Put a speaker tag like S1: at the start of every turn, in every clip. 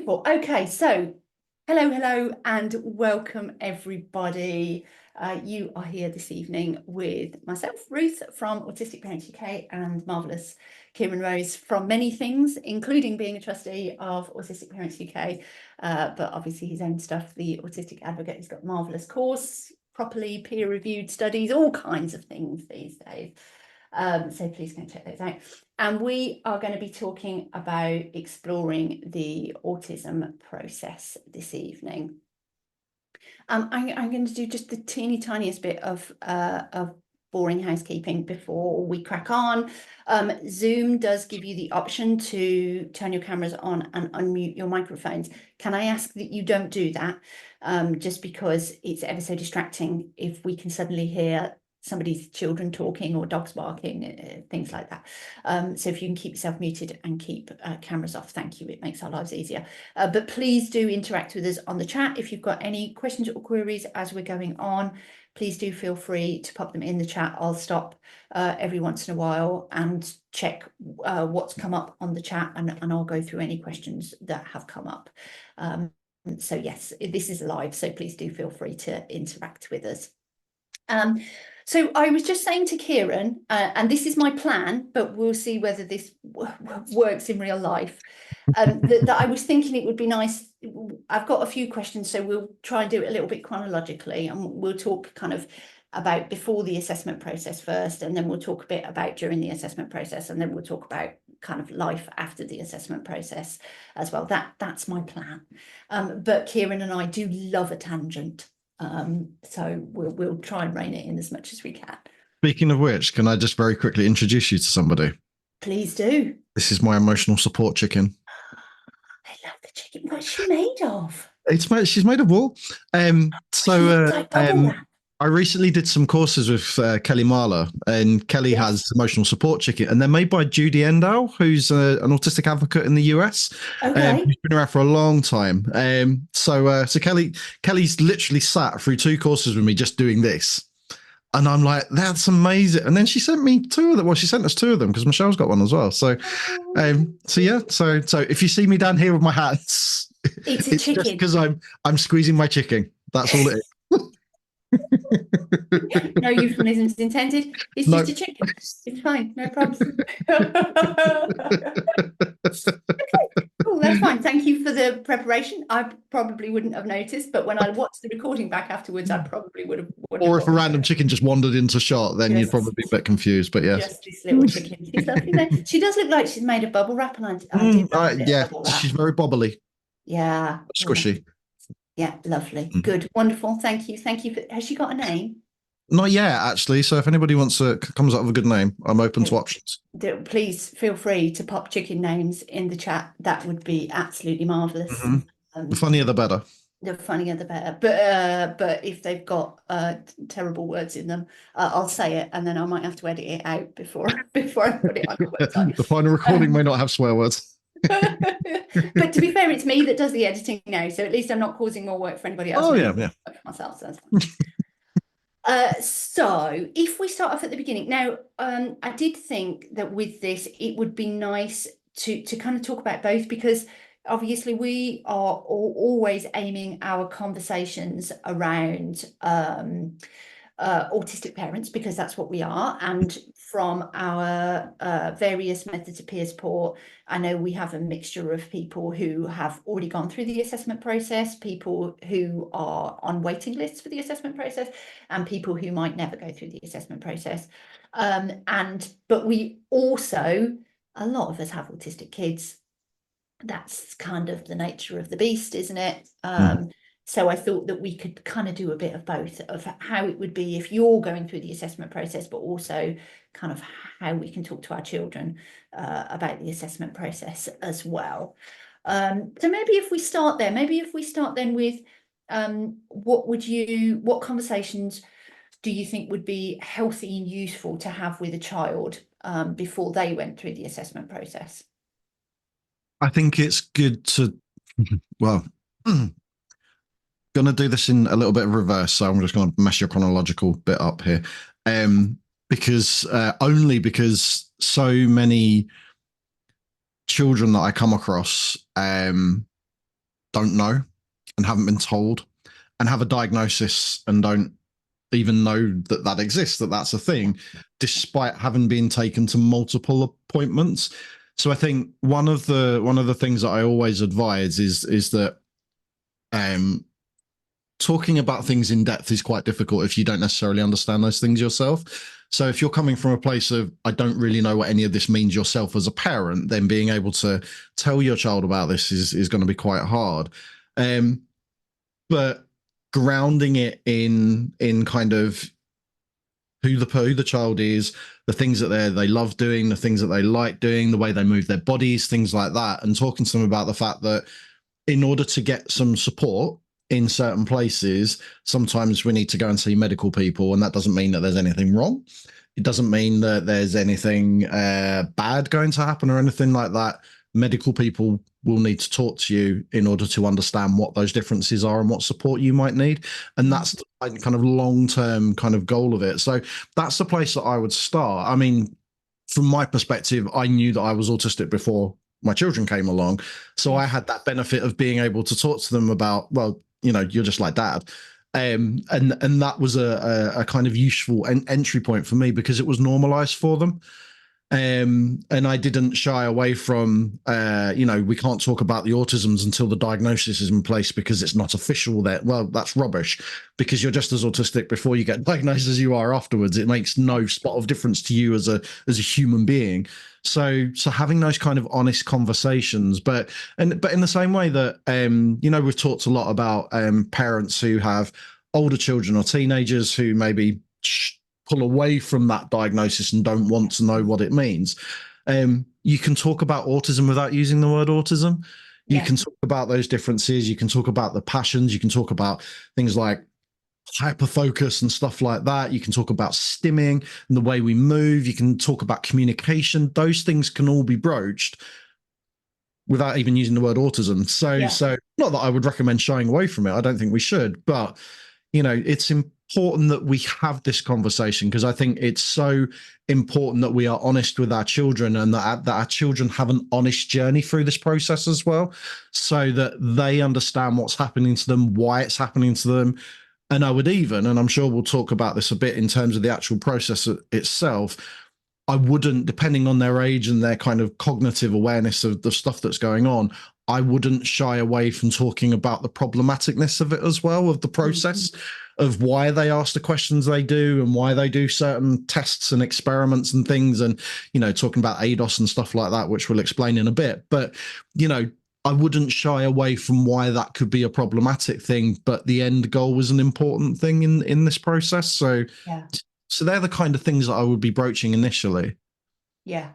S1: Wonderful. Okay, so hello, and welcome everybody. You are here this evening with myself, Ruth from Autistic Parents UK, and marvellous Kieran Rose from many things, including being a trustee of Autistic Parents UK, but obviously his own stuff, the Autistic Advocate. He's got a marvellous course, properly peer-reviewed studies, all kinds of things these days. So please go and check those out. And we are going to be talking about exploring the autism process this evening. I'm going to do just the teeny tiniest bit of boring housekeeping before we crack on. Zoom does give you the option to turn your cameras on and unmute your microphones. Can I ask that you don't do that? Just because it's ever so distracting if we can suddenly hear somebody's children talking or dogs barking, things like that. So if you can keep yourself muted and keep cameras off, thank you. It makes our lives easier. But please do interact with us on the chat. If you've got any questions or queries as we're going on, please do feel free to pop them in the chat. I'll stop every once in a while and check what's come up on the chat, and I'll go through any questions that have come up. So yes, this is live, so please do feel free to interact with us. So I was just saying to Kieran, and this is my plan, but we'll see whether this works in real life, that I was thinking it would be nice. I've got a few questions, so we'll try and do it a little bit chronologically, and we'll talk kind of about before the assessment process first, and then we'll talk a bit about during the assessment process, and then we'll talk about kind of life after the assessment process as well. That's my plan. But Kieran and I do love a tangent. So we'll try and rein it in as much as we can.
S2: Speaking of which, can I just very quickly introduce you to somebody?
S1: Please do.
S2: This is my emotional support chicken.
S1: I love the chicken. What's she made of?
S2: She's made of wool. I recently did some courses with Kelly Marler, and Kelly has emotional support chicken, and they're made by Judy Endow, who's an autistic advocate in the US.
S1: Okay.
S2: She's been around for a long time. So Kelly's literally sat through 2 courses with me just doing this. And I'm like, that's amazing. And then she sent me 2 of them. Well, she sent us 2 of them because Michelle's got one as well. So if you see me down here with my hands,
S1: it's a chicken.
S2: Just because I'm squeezing my chicken. That's all it is.
S1: No euphemisms intended. It's just a chicken. It's fine. No problems. Okay, cool. That's fine. Thank you for the preparation. I probably wouldn't have noticed, but when I watched the recording back afterwards, I probably would have.
S2: Or if a random chicken just wandered into shot, then you'd probably be a bit confused. But yes,
S1: just this little chicken. She's lovely there. She does look like she's made of bubble wrap, and
S2: she's very bobbly.
S1: Yeah,
S2: squishy.
S1: Yeah, lovely. Good, wonderful. Thank you. Has she got a name?
S2: Not yet, actually. So if anybody comes up with a good name, I'm open to options.
S1: Please feel free to pop chicken names in the chat. That would be absolutely marvellous.
S2: The funnier the better.
S1: The funnier the better. But if they've got terrible words in them, I'll say it, and then I might have to edit it out before I put it on the website.
S2: The final recording may not have swear words.
S1: But to be fair, it's me that does the editing now, so at least I'm not causing more work for anybody else.
S2: Oh yeah.
S1: For myself, so that's fine. So if we start off at the beginning now, I did think that with this it would be nice to kind of talk about both, because obviously we are always aiming our conversations around autistic parents, because that's what we are, and from our various methods of peer support, I know we have a mixture of people who have already gone through the assessment process, people who are on waiting lists for the assessment process, and people who might never go through the assessment process. But we also, a lot of us have autistic kids. That's kind of the nature of the beast, isn't it? So I thought that we could kind of do a bit of both, of how it would be if you're going through the assessment process, but also kind of how we can talk to our children about the assessment process as well. So maybe if we start there, with what conversations do you think would be healthy and useful to have with a child before they went through the assessment process?
S2: I think it's good to, going to do this in a little bit of reverse, so I'm just going to mess your chronological bit up here, because so many children that I come across don't know and haven't been told and have a diagnosis and don't even know that that exists, that that's a thing, despite having been taken to multiple appointments. So I think one of the things that I always advise is that talking about things in depth is quite difficult if you don't necessarily understand those things yourself. So if you're coming from a place of, I don't really know what any of this means yourself as a parent, then being able to tell your child about this is going to be quite hard. But grounding it in kind of who the child is, the things that they love doing, the things that they like doing, the way they move their bodies, things like that, and talking to them about the fact that in order to get some support in certain places, sometimes we need to go and see medical people, and that doesn't mean that there's anything wrong. It doesn't mean that there's anything bad going to happen or anything like that. Medical people will need to talk to you in order to understand what those differences are and what support you might need. And that's the kind of long-term kind of goal of it. So that's the place that I would start. I mean, from my perspective, I knew that I was autistic before my children came along. So I had that benefit of being able to talk to them about, well, you know, you're just like dad. And that was a kind of useful entry point for me because it was normalized for them. And I didn't shy away from, you know, we can't talk about the autisms until the diagnosis is in place because it's not official there. Well, that's rubbish because you're just as autistic before you get diagnosed as you are afterwards. It makes no spot of difference to you as a human being. So having those kind of honest conversations, but in the same way that, you know, we've talked a lot about parents who have older children or teenagers who maybe pull away from that diagnosis and don't want to know what it means. You can talk about autism without using the word autism. You can talk about those differences. You can talk about the passions. You can talk about things like hyperfocus and stuff like that. You can talk about stimming and the way we move. You can talk about communication. Those things can all be broached without even using the word autism. So not that I would recommend shying away from it. I don't think we should, but you know, it's important that we have this conversation because I think it's so important that we are honest with our children and that our children have an honest journey through this process as well, so that they understand what's happening to them, why it's happening to them. And I would even, and I'm sure we'll talk about this a bit in terms of the actual process itself, I wouldn't, depending on their age and their kind of cognitive awareness of the stuff that's going on, I wouldn't shy away from talking about the problematicness of it as well, of the process, of why they ask the questions they do and why they do certain tests and experiments and things. And, you know, talking about ADOS and stuff like that, which we'll explain in a bit. But, you know, I wouldn't shy away from why that could be a problematic thing, but the end goal was an important thing in this process. So they're the kind of things that I would be broaching initially.
S1: Yeah.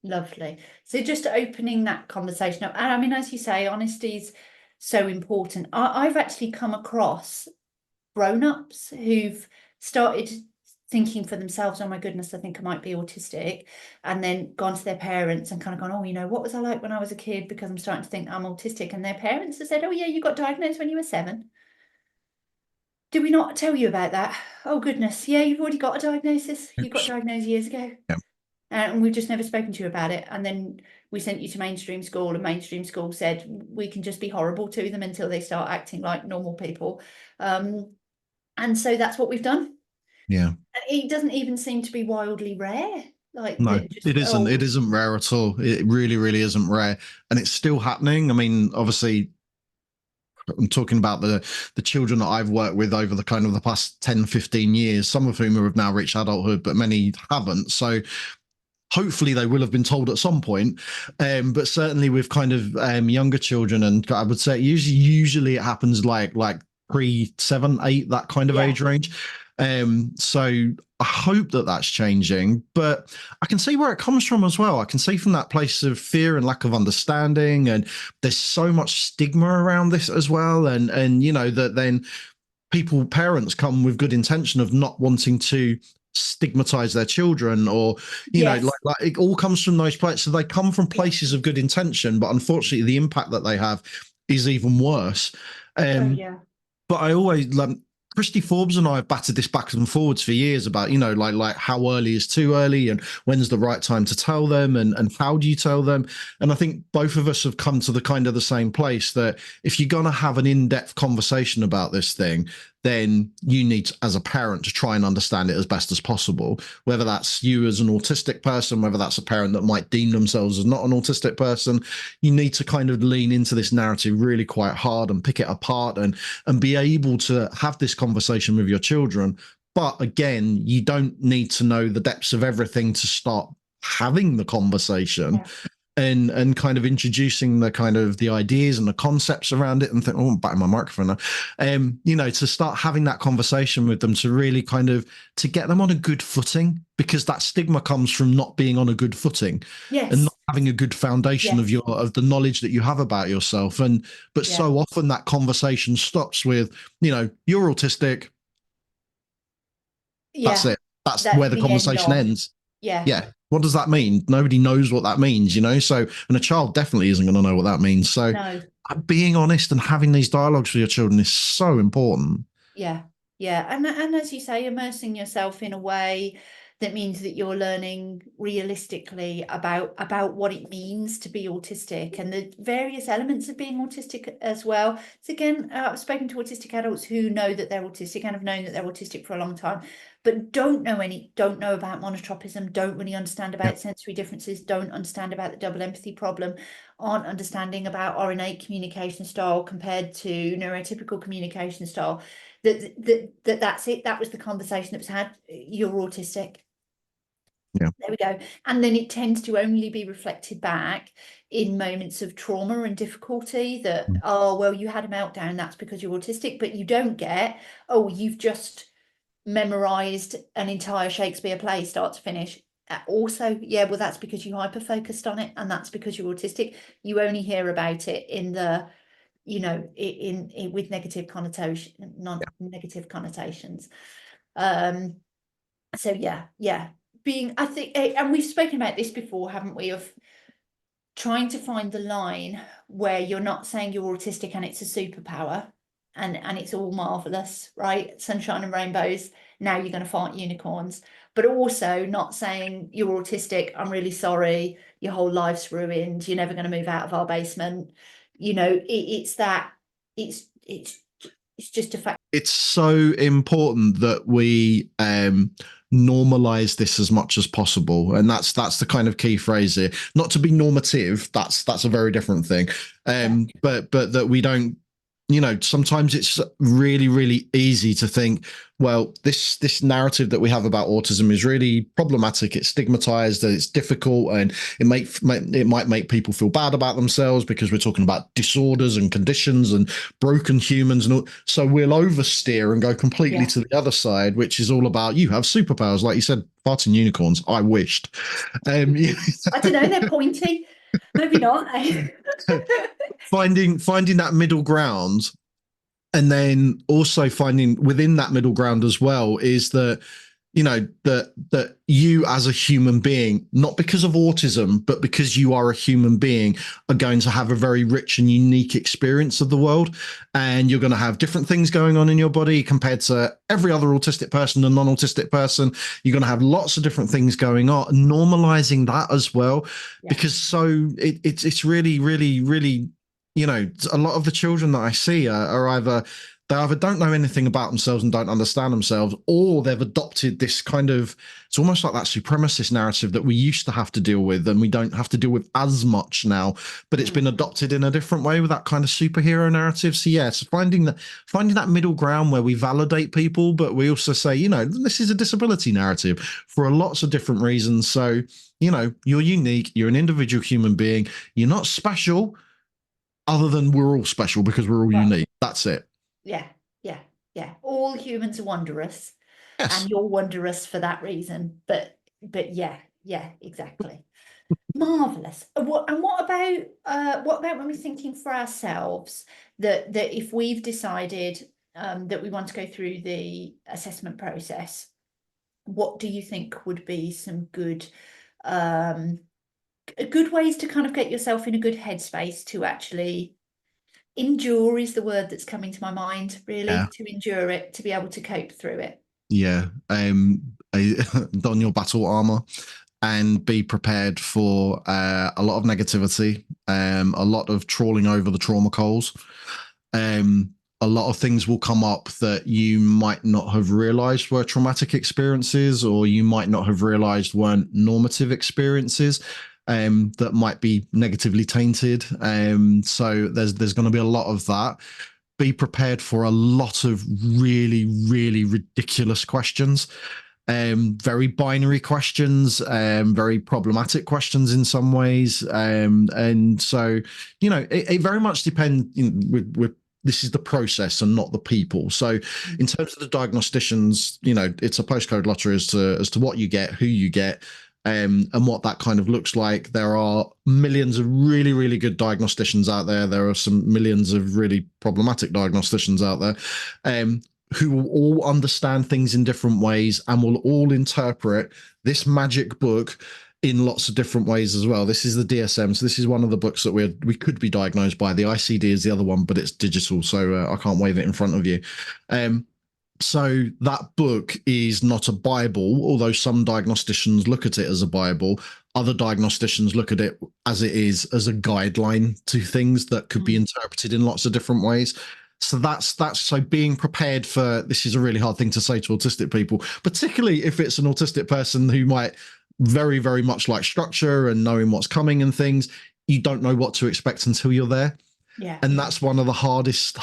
S1: Lovely. So just opening that conversation up. And I mean, as you say, honesty is so important. I've actually come across grown-ups who've started thinking for themselves, oh my goodness, I think I might be autistic, and then gone to their parents and kind of gone, oh, you know, what was I like when I was a kid, because I'm starting to think I'm autistic. And their parents have said, oh yeah, you got diagnosed when you were 7. Did we not tell you about that? Oh goodness, yeah, you've already got a diagnosis. You got diagnosed years ago. And we've just never spoken to you about it. And then we sent you to mainstream school, and mainstream school said we can just be horrible to them until they start acting like normal people. And so that's what we've done.
S2: Yeah.
S1: It doesn't even seem to be wildly rare. Like,
S2: no, it isn't. It isn't rare at all. It really, really isn't rare. And it's still happening. I mean, obviously, I'm talking about the children that I've worked with over the kind of the past 10, 15 years, some of whom have now reached adulthood, but many haven't. So hopefully they will have been told at some point, but certainly with kind of younger children, and I would say usually it happens like 3, 7, 8, that kind of age range. So I hope that that's changing, but I can see where it comes from as well. I can see from that place of fear and lack of understanding, and there's so much stigma around this as well, and you know that then parents come with good intention of not wanting to stigmatize their children, or you know, like it all comes from those places. So they come from places of good intention, but unfortunately the impact that they have is even worse. But I always Christy Forbes and I have batted this back and forwards for years about, like how early is too early and when's the right time to tell them and how do you tell them? And I think both of us have come to the kind of the same place that if you're going to have an in-depth conversation about this thing, then you need, as a parent, to try and understand it as best as possible, whether that's you as an autistic person, whether that's a parent that might deem themselves as not an autistic person. You need to kind of lean into this narrative really quite hard and pick it apart and be able to have this conversation with your children. But again, you don't need to know the depths of everything to start having the conversation.
S1: Yeah.
S2: And kind of introducing the kind of the ideas and the concepts around it and think, oh, I'm batting my microphone now. To start having that conversation with them to really kind of to get them on a good footing, because that stigma comes from not being on a good footing and not having a good foundation of the knowledge that you have about yourself. But so often that conversation stops with, you're autistic. That's it. That's where the conversation ends. Yeah. What does that mean? Nobody knows what that means, So, and a child definitely isn't going to know what that means. So, being honest and having these dialogues with your children is so important.
S1: Yeah. And as you say, immersing yourself in a way that means that you're learning realistically about what it means to be autistic and the various elements of being autistic as well. So again, I've spoken to autistic adults who know that they're autistic and have known that they're autistic for a long time, but don't know about monotropism, don't really understand about sensory differences, don't understand about the double empathy problem, aren't understanding about RNA communication style compared to neurotypical communication style. That's it. That was the conversation that was had. You're autistic.
S2: Yeah.
S1: There we go. And then it tends to only be reflected back in moments of trauma and difficulty that, oh, well, you had a meltdown, that's because you're autistic, but you don't get, oh, you've just memorized an entire Shakespeare play start to finish. Also, well, that's because you hyper focused on it, and that's because you're autistic. You only hear about it in the in with negative connotation, non-negative connotations. So I think, and we've spoken about this before, haven't we, of trying to find the line where you're not saying you're autistic and it's a superpower and it's all marvelous, right? Sunshine and rainbows, now you're going to fart unicorns, but also not saying you're autistic, I'm really sorry, your whole life's ruined, you're never going to move out of our basement. It's just a fact.
S2: It's so important that we normalize this as much as possible, and that's the kind of key phrase here. Not to be normative, that's a very different thing. But that we don't, sometimes it's really, really easy to think, well, this narrative that we have about autism is really problematic. It's stigmatized, and it's difficult, and it might make people feel bad about themselves because we're talking about disorders and conditions and broken humans and all. So we'll oversteer and go completely to the other side, which is all about you have superpowers, like you said, farting unicorns. I wished.
S1: I don't know. They're pointy. Maybe not.
S2: finding that middle ground, and then also finding within that middle ground as well is that that you as a human being, not because of autism, but because you are a human being, are going to have a very rich and unique experience of the world, and you're going to have different things going on in your body compared to every other autistic person and non-autistic person. You're going to have lots of different things going on, normalizing that as well, because it's really, really, really, a lot of the children that I see are either don't know anything about themselves and don't understand themselves, or they've adopted this kind of, it's almost like that supremacist narrative that we used to have to deal with and we don't have to deal with as much now, but it's been adopted in a different way with that kind of superhero narrative. So so finding that middle ground where we validate people, but we also say, this is a disability narrative for lots of different reasons. So, you're unique, you're an individual human being, you're not special other than we're all special because we're all unique. That's it.
S1: Yeah. All humans are wondrous,
S2: yes.
S1: and you're wondrous for that reason. But yeah, exactly. Marvelous. What about when we're thinking for ourselves that if we've decided that we want to go through the assessment process, what do you think would be some good ways to kind of get yourself in a good headspace to actually endure is the word that's coming to my mind,
S2: Yeah.
S1: really, to endure it, to be able to cope through it.
S2: Yeah. Don your battle armor and be prepared for a lot of negativity, a lot of trawling over the trauma coals. A lot of things will come up that you might not have realized were traumatic experiences, or you might not have realized weren't normative experiences. That might be negatively tainted. So there's going to be a lot of that. Be prepared for a lot of really, really ridiculous questions. Very binary questions, very problematic questions in some ways. And so, it very much depends. This is the process and not the people. So in terms of the diagnosticians, it's a postcode lottery as to what you get, who you get, and what that kind of looks like. There are millions of really, really good diagnosticians out there. There are some millions of really problematic diagnosticians out there. Who will all understand things in different ways and will all interpret this magic book in lots of different ways as well. This is the DSM. So this is one of the books that we could be diagnosed by. The ICD is the other one, but it's digital, so I can't wave it in front of you. So that book is not a Bible, although some diagnosticians look at it as a Bible. Other diagnosticians look at it as it is, as a guideline to things that could be interpreted in lots of different ways. So that's so being prepared for this is a really hard thing to say to autistic people, particularly if it's an autistic person who might very, very much like structure and knowing what's coming and things. You don't know what to expect until you're there.
S1: Yeah.
S2: And that's one of the hardest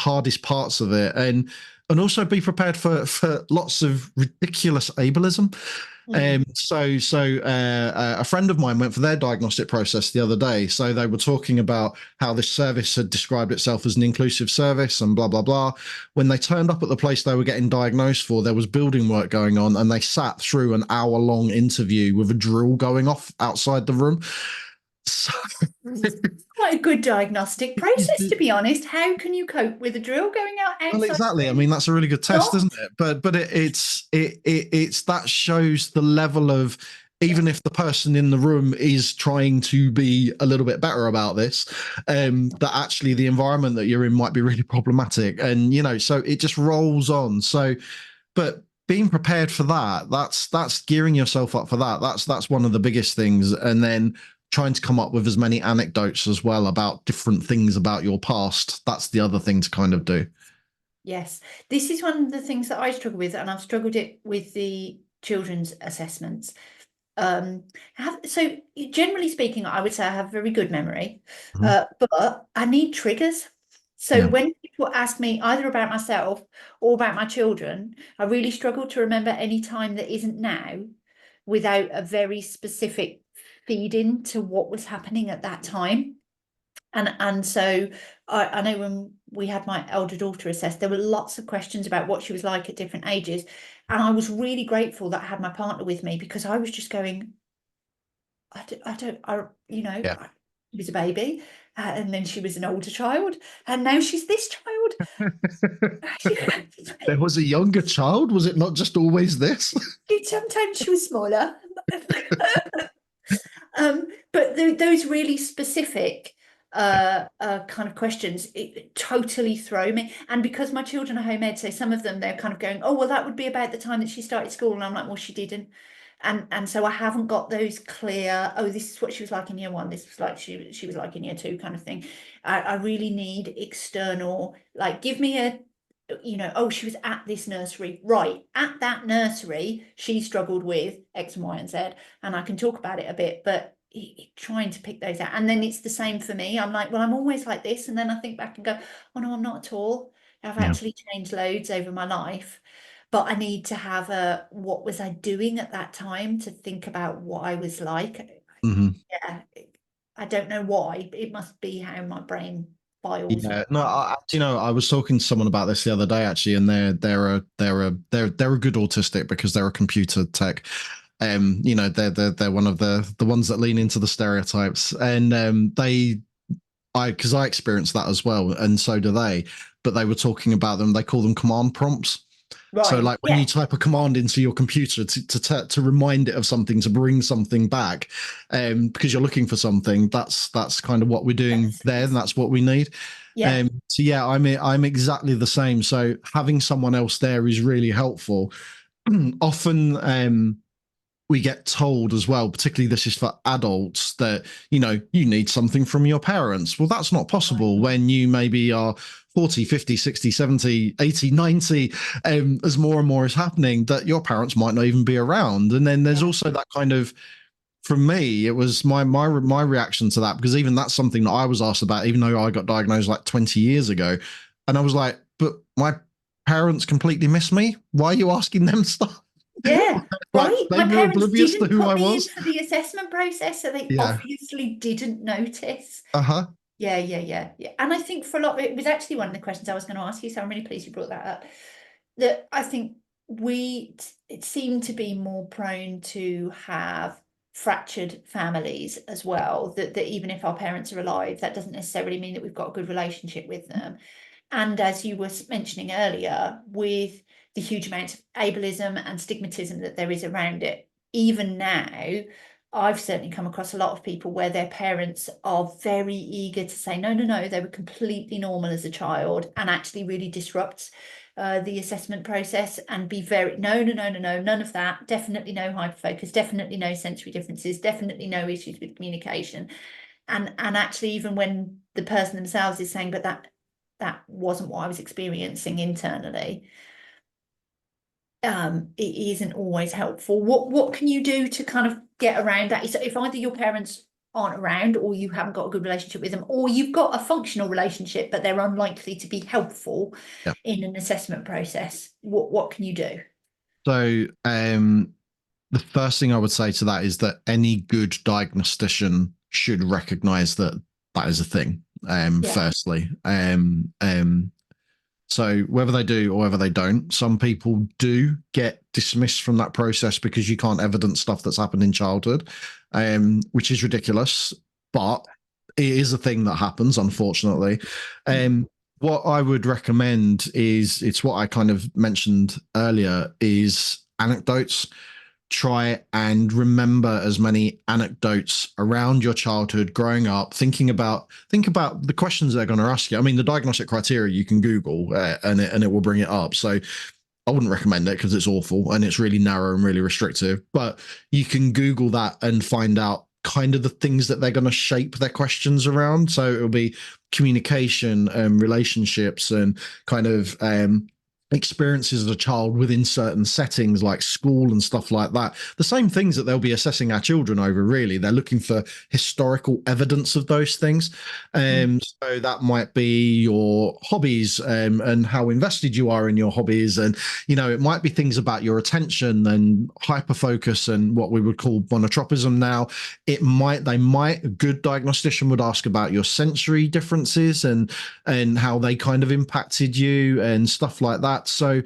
S2: parts of it. And also be prepared for lots of ridiculous ableism. A friend of mine went for their diagnostic process the other day. So they were talking about how this service had described itself as an inclusive service and blah, blah, blah. When they turned up at the place they were getting diagnosed for, there was building work going on, and they sat through an hour-long interview with a drill going off outside the room. So
S1: quite a good diagnostic process, to be honest. How can you cope with a drill going out outside?
S2: Well, exactly. I mean, that's a really good test, isn't it? But it's that shows the level of, even if the person in the room is trying to be a little bit better about this, that actually the environment that you're in might be really problematic, and so it just rolls on. So, but being prepared for that's gearing yourself up for that. That's one of the biggest things, and then trying to come up with as many anecdotes as well about different things about your past. That's the other thing to kind of do.
S1: Yes, this is one of the things that I struggle with, and I've struggled it with the children's assessments. So generally speaking, I would say I have very good memory, but I need triggers. So when people ask me either about myself or about my children, I really struggle to remember any time that isn't now without a very specific feed into what was happening at that time. And so I know when we had my elder daughter assessed, there were lots of questions about what she was like at different ages. And I was really grateful that I had my partner with me, because I was just going, she was a baby, and then she was an older child, and now she's this child.
S2: There was a younger child. Was it not just always this?
S1: Sometimes she was smaller. But those really specific kind of questions, it totally throw me. And because my children are home ed, so some of them, they're kind of going, oh, well, that would be about the time that she started school. And I'm like, well, she didn't. And so I haven't got those clear, oh, this is what she was like in year one, this was like she was like in year two kind of thing. I really need external, like, give me a, oh, she was at this nursery, right? At that nursery, she struggled with X and Y and Z, and I can talk about it a bit, but trying to pick those out. And then it's the same for me. I'm like, well, I'm always like this, and then I think back and go, oh no, I'm not at all. I've actually changed loads over my life, but I need to have a, what was I doing at that time, to think about what I was like. Yeah, I don't know why. It must be how my brain files.
S2: Yeah, no, I was talking to someone about this the other day actually, and they're a good autistic because they're a computer tech. They're one of the ones that lean into the stereotypes, and because I experienced that as well, and so do they. But they were talking about them. They call them command prompts. So
S1: Right.
S2: like when you
S1: Yeah.
S2: type a command into your computer to remind it of something, to bring something back, because you're looking for something, that's kind of what we're doing
S1: Makes
S2: there, and
S1: sense.
S2: that's what we need.
S1: Yeah.
S2: So yeah, I'm exactly the same. So having someone else there is really helpful. Often we get told as well, particularly this is for adults, that, you need something from your parents. Well, that's not
S1: Right.
S2: possible when you maybe are 40, 50, 60, 70, 80, 90, as more and more is happening, that your parents might not even be around. And then there's
S1: Yeah.
S2: also that kind of, for me, it was my reaction to that, because even that's something that I was asked about, even though I got diagnosed like 20 years ago. And I was like, but my parents completely miss me. Why are you asking them stuff?
S1: Yeah.
S2: Like
S1: Right.
S2: they
S1: My
S2: were
S1: parents
S2: oblivious to
S1: didn't
S2: who
S1: put
S2: I
S1: me in
S2: was.
S1: for the assessment process, so they
S2: Yeah.
S1: obviously didn't notice.
S2: Uh-huh.
S1: Yeah, yeah, yeah, yeah. And I think for a lot, it was actually one of the questions I was going to ask you, so I'm really pleased you brought that up. That I think it seemed to be more prone to have fractured families as well. That even if our parents are alive, that doesn't necessarily mean that we've got a good relationship with them. And as you were mentioning earlier, with the huge amount of ableism and stigmatism that there is around it, even now, I've certainly come across a lot of people where their parents are very eager to say, no, no, no, they were completely normal as a child, and actually really disrupts the assessment process and be very, no, no, no, no, no, none of that. Definitely no hyperfocus, definitely no sensory differences, definitely no issues with communication. And actually, even when the person themselves is saying, but that wasn't what I was experiencing internally, it isn't always helpful. What can you do to kind of get around that? So if either your parents aren't around, or you haven't got a good relationship with them, or you've got a functional relationship but they're unlikely to be helpful
S2: Yeah.
S1: in an assessment process, what can you do?
S2: So the first thing I would say to that is that any good diagnostician should recognize that that is a thing.
S1: Yeah,
S2: Firstly, so whether they do or whether they don't, some people do get dismissed from that process because you can't evidence stuff that's happened in childhood, which is ridiculous, but it is a thing that happens, unfortunately. What I would recommend is, it's what I kind of mentioned earlier, is anecdotes. Try and remember as many anecdotes around your childhood, growing up, think about the questions they're going to ask you. I mean, the diagnostic criteria you can Google, and it will bring it up. So I wouldn't recommend it because it's awful and it's really narrow and really restrictive. But you can Google that and find out kind of the things that they're going to shape their questions around. So it'll be communication and relationships and kind of experiences as a child within certain settings like school and stuff like that. The same things that they'll be assessing our children over, really. They're looking for historical evidence of those things. So that might be your hobbies, and how invested you are in your hobbies. And, it might be things about your attention and hyperfocus and what we would call monotropism now. A good diagnostician would ask about your sensory differences and how they kind of impacted you and stuff like that. So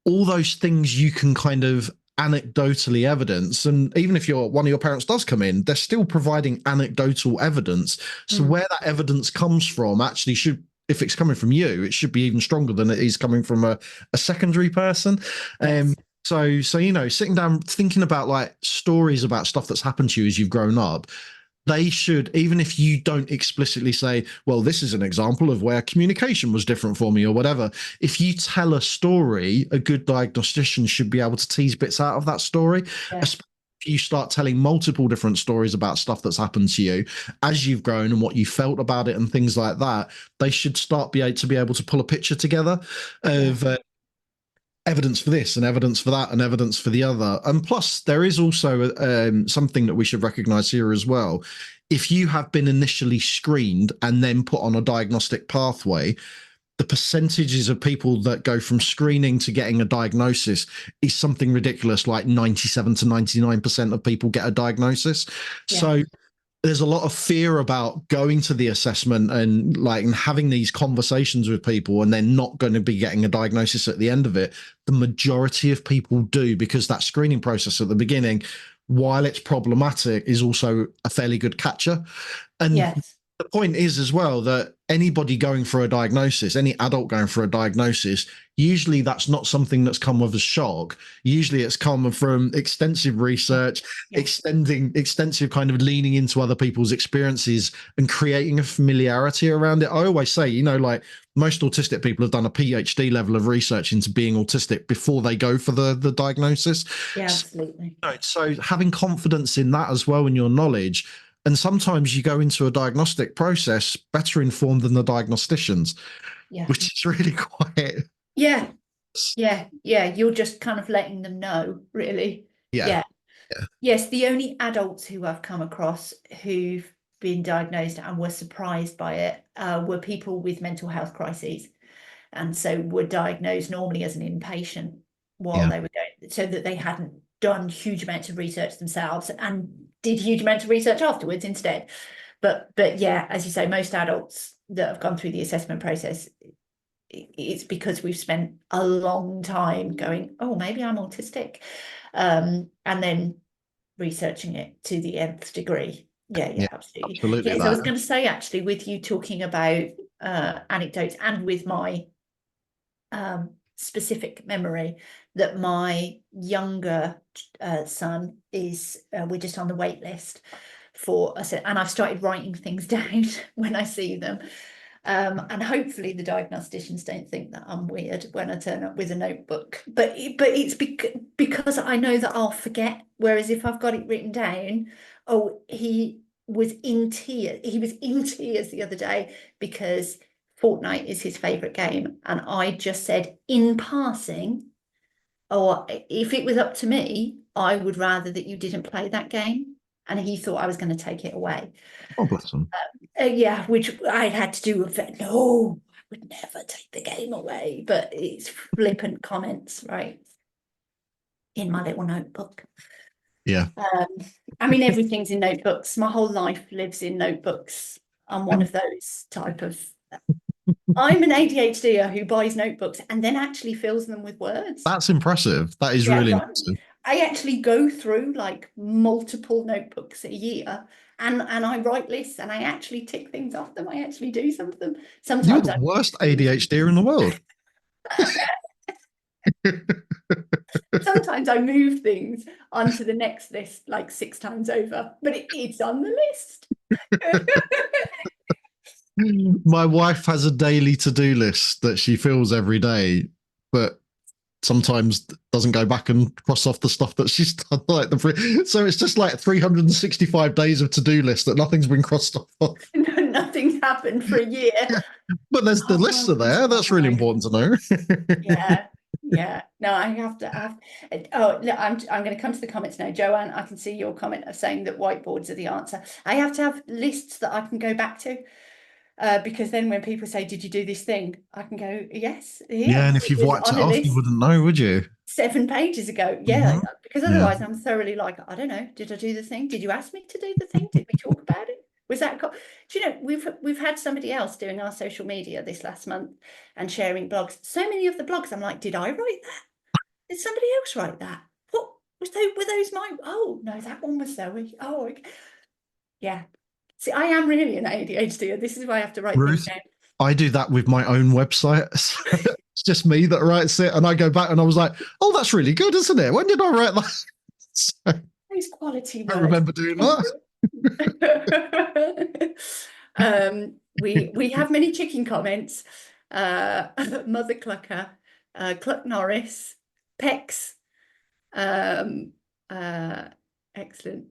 S2: all those things you can kind of anecdotally evidence, and even if one of your parents does come in, they're still providing anecdotal evidence. So where that evidence comes from actually should, if it's coming from you, it should be even stronger than it is coming from a secondary person.
S1: yes,
S2: So sitting down thinking about like stories about stuff that's happened to you as you've grown up, they should, even if you don't explicitly say, well, this is an example of where communication was different for me or whatever, if you tell a story, a good diagnostician should be able to tease bits out of that story.
S1: yeah,
S2: Especially if you start telling multiple different stories about stuff that's happened to you as you've grown and what you felt about it and things like that, they should start to be able to pull a picture together
S1: yeah,
S2: of evidence for this and evidence for that and evidence for the other. And plus, there is also something that we should recognize here as well. If you have been initially screened and then put on a diagnostic pathway, the percentages of people that go from screening to getting a diagnosis is something ridiculous, like 97 to 99% of people get a diagnosis.
S1: yeah,
S2: So there's a lot of fear about going to the assessment and having these conversations with people, and they're not going to be getting a diagnosis at the end of it. The majority of people do, because that screening process at the beginning, while it's problematic, is also a fairly good catcher. And
S1: yes,
S2: the point is as well that anybody going for a diagnosis, any adult going for a diagnosis, usually that's not something that's come with a shock. Usually it's come from extensive research, extensive kind of leaning into other people's experiences and creating a familiarity around it. I always say, like most autistic people have done a PhD level of research into being autistic before they go for the diagnosis.
S1: Yeah, absolutely.
S2: So having confidence in that as well in your knowledge. And sometimes you go into a diagnostic process better informed than the diagnosticians, which is really quite.
S1: Yeah. You're just kind of letting them know, really.
S2: Yeah.
S1: Yes, the only adults who I've come across who've been diagnosed and were surprised by it were people with mental health crises, and so were diagnosed normally as an inpatient while they were going, so that they hadn't done huge amounts of research themselves and did huge amounts of research afterwards instead. But yeah, as you say, most adults that have gone through the assessment process, it's because we've spent a long time going, oh, maybe I'm autistic, and then researching it to the nth degree. Yeah, absolutely. Yes, I was going to say, actually, with you talking about anecdotes and with my specific memory, that my younger son is, we're just on the wait list for us, and I've started writing things down when I see them. And hopefully the diagnosticians don't think that I'm weird when I turn up with a notebook. But it's because I know that I'll forget. Whereas if I've got it written down, oh, he was in tears. He was in tears the other day because Fortnite is his favourite game. And I just said in passing, or if it was up to me, I would rather that you didn't play that game. And he thought I was going to take it away.
S2: Oh, bless him.
S1: Yeah, which I had to do with it. No, I would never take the game away. But it's flippant comments, right? In my little notebook.
S2: Yeah.
S1: I mean, everything's in notebooks. My whole life lives in notebooks. I'm one of those type of. I'm an ADHDer who buys notebooks and then actually fills them with words.
S2: That's impressive. That is really impressive.
S1: I actually go through like multiple notebooks a year, and I write lists and I actually tick things off them. I actually do some of them. Sometimes
S2: you're the worst ADHD in the world.
S1: Sometimes I move things onto the next list like 6 times over, but it's on the list.
S2: My wife has a daily to-do list that she fills every day, but sometimes doesn't go back and cross off the stuff that she's done. So it's just like 365 days of to-do list that nothing's been crossed off.
S1: Nothing's happened for a year.
S2: Yeah. But there's the lists are there. That's really important to know.
S1: Yeah. No, I have to. Oh, look, I'm going to come to the comments now. Joanne, I can see your comment of saying that whiteboards are the answer. I have to have lists that I can go back to. Because then when people say, did you do this thing? I can go, yes.
S2: Yeah, and if you've wiped it off, you wouldn't know, would you?
S1: 7 pages ago. Yeah, because otherwise I'm thoroughly like, I don't know. Did I do the thing? Did you ask me to do the thing? Did we talk about it? Was that? Do you know, we've had somebody else doing our social media this last month and sharing blogs. So many of the blogs, I'm like, did I write that? Did somebody else write that? What was those? Were those mine? Oh no, that one was Zoe. Oh, okay. Yeah. See, I am really an ADHD. This is why I have to write things down.
S2: I do that with my own website. It's just me that writes it, and I go back and I was like, "Oh, that's really good, isn't it? When did I write that?" So,
S1: those quality words.
S2: I remember doing that.
S1: We have many chicken comments. Mother Clucker, Cluck Norris, Pex. Excellent.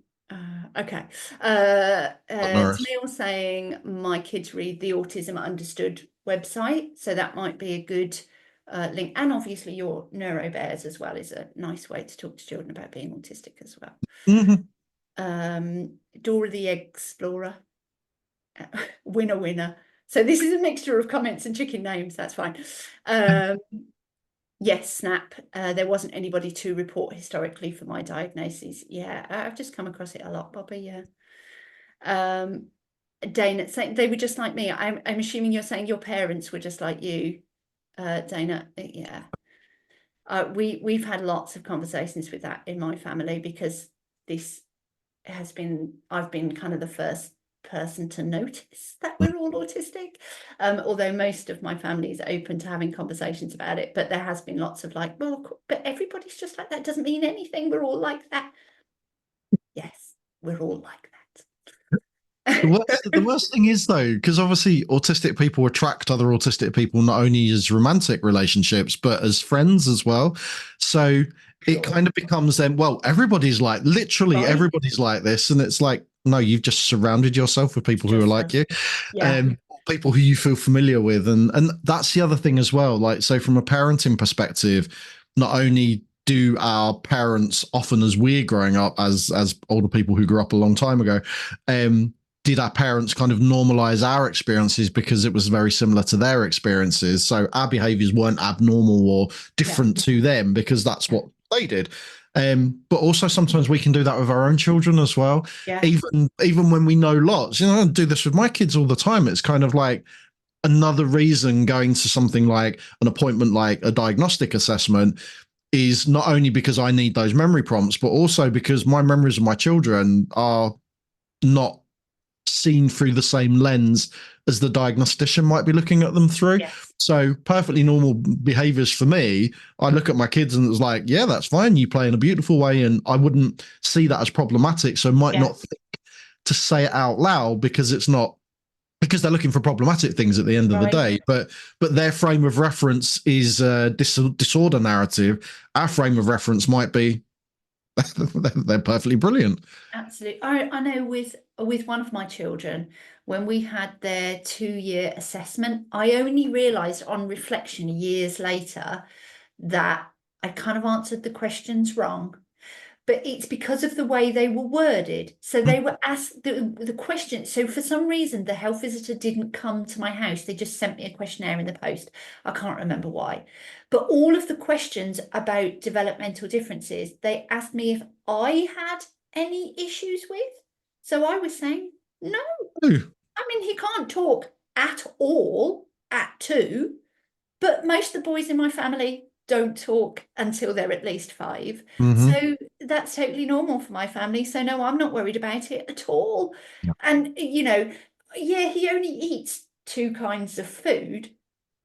S1: Okay. Neil saying my kids read the Autism Understood website, so that might be a good link. And obviously your NeuroBears as well is a nice way to talk to children about being autistic as well. Dora the Explorer, winner. So this is a mixture of comments and chicken names. That's fine. Yes, Snap. There wasn't anybody to report historically for my diagnosis. Yeah, I've just come across it a lot, Bobby. Yeah. Dana saying they were just like me. I'm assuming you're saying your parents were just like you, Dana. Yeah. We've had lots of conversations with that in my family because this has been, I've been kind of the first person to notice that we're all autistic. Although most of my family is open to having conversations about it, but there has been lots of like, well, but everybody's just like that. Doesn't mean anything. We're all like that. Yes, we're all like
S2: The
S1: that.
S2: worst thing is though, because obviously autistic people attract other autistic people not only as romantic relationships but as friends as well. So it kind of becomes then, well, everybody's like, literally
S1: Right.
S2: everybody's like this, and it's like, no, you've just surrounded yourself with people who are like you,
S1: Yeah.
S2: people who you feel familiar with, and that's the other thing as well. Like, so from a parenting perspective, not only do our parents often, as we're growing up as older people who grew up a long time ago, did our parents kind of normalize our experiences because it was very similar to their experiences. So our behaviors weren't abnormal or different to them because that's what they did. But also sometimes we can do that with our own children as well.
S1: Yeah.
S2: Even when we know lots, I do this with my kids all the time. It's kind of like another reason going to something like an appointment, like a diagnostic assessment, is not only because I need those memory prompts, but also because my memories of my children are not seen through the same lens as the diagnostician might be looking at them through.
S1: Yes.
S2: So perfectly normal behaviors for me, I look at my kids and it's like, yeah, that's fine. You play in a beautiful way. And I wouldn't see that as problematic. So might not think to say it out loud because it's not, because they're looking for problematic things at the end of the day, but their frame of reference is a disorder narrative. Our frame of reference might be they're perfectly brilliant.
S1: Absolutely. I know with one of my children, when we had their 2-year assessment, I only realised on reflection years later that I kind of answered the questions wrong. But it's because of the way they were worded. So they were asked the question. So for some reason, the health visitor didn't come to my house. They just sent me a questionnaire in the post. I can't remember why. But all of the questions about developmental differences, they asked me if I had any issues with. So I was saying, no. I mean, he can't talk at all at 2, but most of the boys in my family don't talk until they're at least 5. So that's totally normal for my family. So no, I'm not worried about it at all. And yeah, he only eats 2 kinds of food,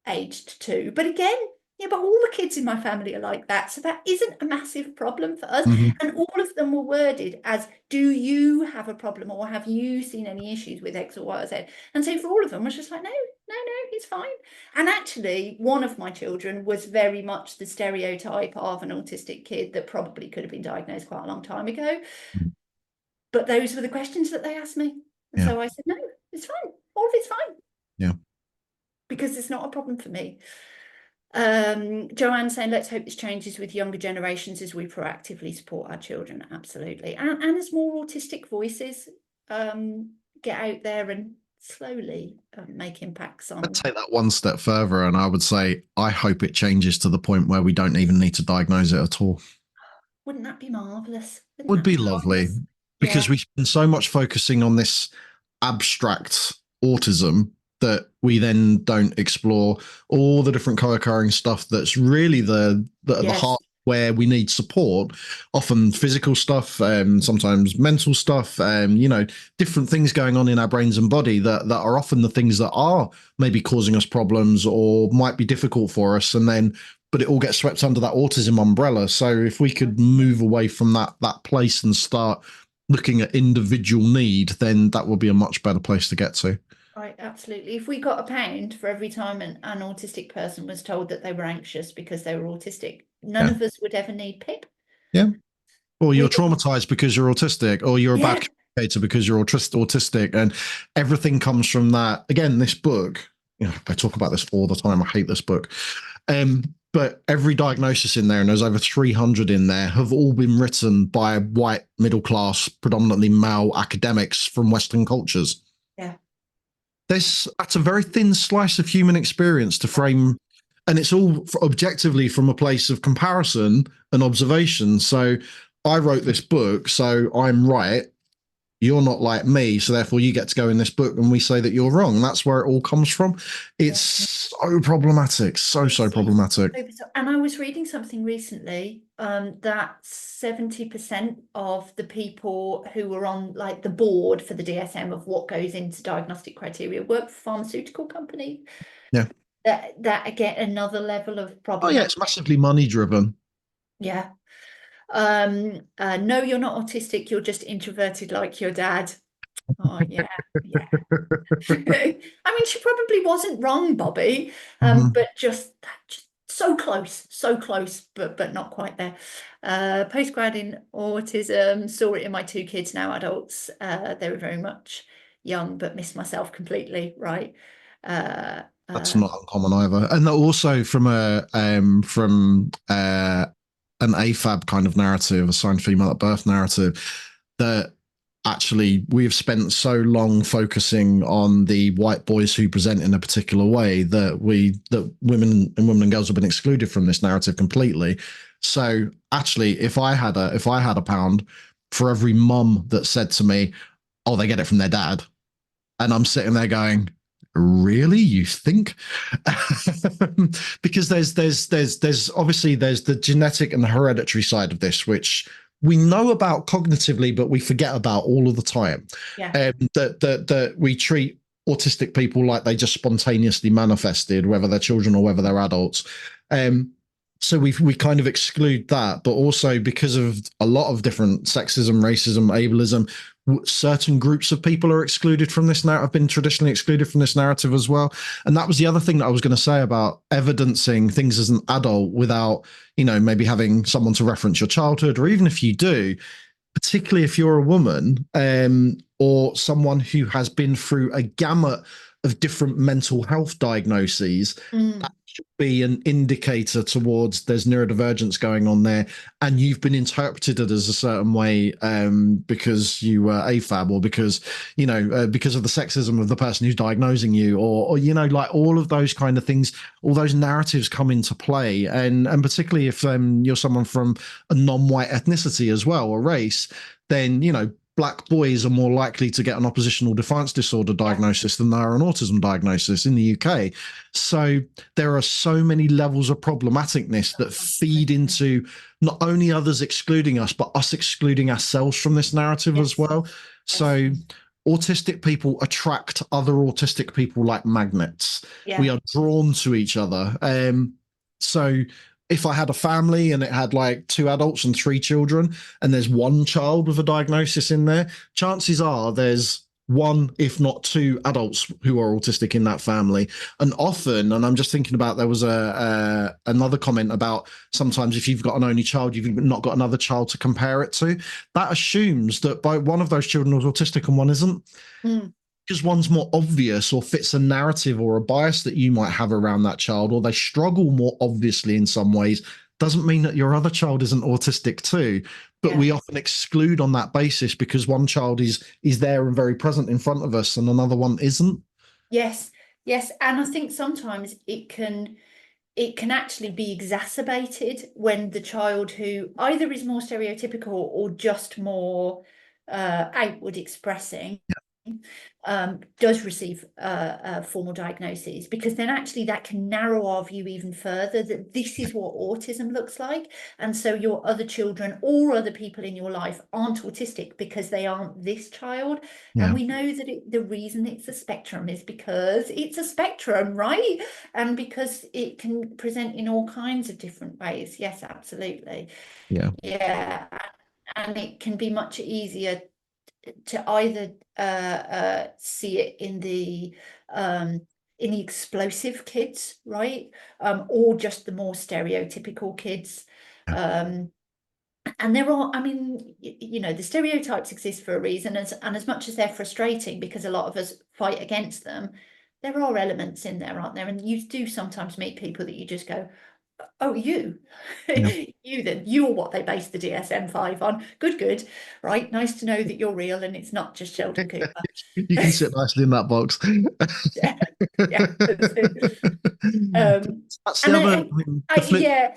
S1: aged 2. But again, yeah, but all the kids in my family are like that. So that isn't a massive problem for us. And all of them were worded as, do you have a problem or have you seen any issues with X or Y or Z? And so for all of them, I was just like, no, he's fine. And actually, one of my children was very much the stereotype of an autistic kid that probably could have been diagnosed quite a long time ago. But those were the questions that they asked me. And so I said, no, it's fine. All of it's fine.
S2: Yeah.
S1: Because it's not a problem for me. Joanne saying, let's hope this changes with younger generations as we proactively support our children. Absolutely. And as more autistic voices get out there and slowly make impacts on.
S2: I'd take that one step further and I would say I hope it changes to the point where we don't even need to diagnose it at all.
S1: Wouldn't that be marvellous?
S2: Would be lovely, because we spend so much focusing on this abstract autism that we then don't explore all the different co-occurring stuff that's really the heart where we need support, often physical stuff, sometimes mental stuff, different things going on in our brains and body that are often the things that are maybe causing us problems or might be difficult for us. And then, but it all gets swept under that autism umbrella. So if we could move away from that place and start looking at individual need, then that would be a much better place to get to.
S1: Right, absolutely. If we got £1 for every time an autistic person was told that they were anxious because they were autistic, none of us would ever need PIP.
S2: Yeah. Or you're traumatized because you're autistic, or you're a bad communicator because you're autistic, and everything comes from that. Again, this book, I talk about this all the time. I hate this book. But every diagnosis in there, and there's over 300 in there, have all been written by white, middle class, predominantly male academics from Western cultures.
S1: Yeah.
S2: That's a very thin slice of human experience to frame, and it's all objectively from a place of comparison and observation. So I wrote this book, so I'm right. you're not like me, so therefore you get to go in this book and we say that you're wrong. And that's where it all comes from. It's
S1: Yeah.
S2: so problematic, so
S1: This is
S2: problematic.
S1: so bizarre. And I was reading something recently that 70% of the people who were on like the board for the DSM of what goes into diagnostic criteria work for pharmaceutical companies.
S2: Yeah.
S1: That again, another level of
S2: Oh yeah,
S1: problematic.
S2: it's massively money driven.
S1: Yeah. No, you're not autistic, you're just introverted like your dad. Oh yeah, yeah. I mean, she probably wasn't wrong, Bobby,
S2: Mhm.
S1: but just so close, but not quite there. Postgrad in autism, saw it in my two kids, now adults. They were very much young, but missed myself completely, right? Uh,
S2: That's
S1: uh,
S2: not uncommon either. And also from an AFAB kind of narrative, a signed female at birth narrative, that actually we've spent so long focusing on the white boys who present in a particular way that women and girls have been excluded from this narrative completely. So actually, if I had a pound for every mum that said to me, "Oh, they get it from their dad," and I'm sitting there going, really, you think? Because there's obviously there's the genetic and the hereditary side of this, which we know about cognitively, but we forget about all of the time.
S1: yeah,
S2: That we treat autistic people like they just spontaneously manifested, whether they're children or whether they're adults. Um, so we kind of exclude that, but also because of a lot of different sexism, racism, ableism, certain groups of people are excluded from this narrative, have been traditionally excluded from this narrative as well. And that was the other thing that I was going to say about evidencing things as an adult without, maybe having someone to reference your childhood, or even if you do, particularly if you're a woman, or someone who has been through a gamut of different mental health diagnoses,
S1: mm,
S2: that should be an indicator towards there's neurodivergence going on there, and you've been interpreted as a certain way because you were AFAB, or because of the sexism of the person who's diagnosing you, or like all of those kind of things, all those narratives come into play, and particularly if you're someone from a non-white ethnicity as well, or race, then black boys are more likely to get an oppositional defiance disorder
S1: yeah,
S2: diagnosis than they are an autism diagnosis in the UK. So there are so many levels of problematicness that feed into not only others excluding us, but us excluding ourselves from this narrative as
S1: yes,
S2: well.
S1: yes,
S2: So autistic people attract other autistic people like magnets. We
S1: yeah,
S2: are drawn to each other. So if I had a family and it had like two adults and three children, and there's one child with a diagnosis in there, chances are there's one, if not two, adults who are autistic in that family. And often, and I'm just thinking about, there was another comment about sometimes if you've got an only child, you've not got another child to compare it to. That assumes that by one of those children was autistic and one isn't,
S1: mm,
S2: because one's more obvious or fits a narrative or a bias that you might have around that child, or they struggle more obviously in some ways, doesn't mean that your other child isn't autistic too. But
S1: yeah.
S2: we often exclude on that basis because one child is there and very present in front of us and another one isn't.
S1: Yes, yes, and I think sometimes it can actually be exacerbated when the child who either is more stereotypical or just more outward expressing does receive formal diagnoses, because then actually that can narrow our view even further, that this is what autism looks like, and so your other children or other people in your life aren't autistic because they aren't this child. And
S2: Yeah,
S1: we know that the reason it's a spectrum is because it's a spectrum, right? And because it can present in all kinds of different ways. Yes, absolutely.
S2: yeah,
S1: Yeah, and it can be much easier to either see it in the explosive kids, right? Or just the more stereotypical kids.
S2: yeah,
S1: Um, and there are, I mean, the stereotypes exist for a reason, and as much as they're frustrating because a lot of us fight against them, there are elements in there, aren't there? And you do sometimes meet people that you just go, oh, you,
S2: yeah.
S1: you then, you're what they based the DSM-5 on. Good, right? Nice to know that you're real and it's not just Sheldon Cooper.
S2: You can sit nicely in that box.
S1: Yeah, yeah, that's it. Um,
S2: That's the
S1: and
S2: other, I mean, the flip.
S1: yeah,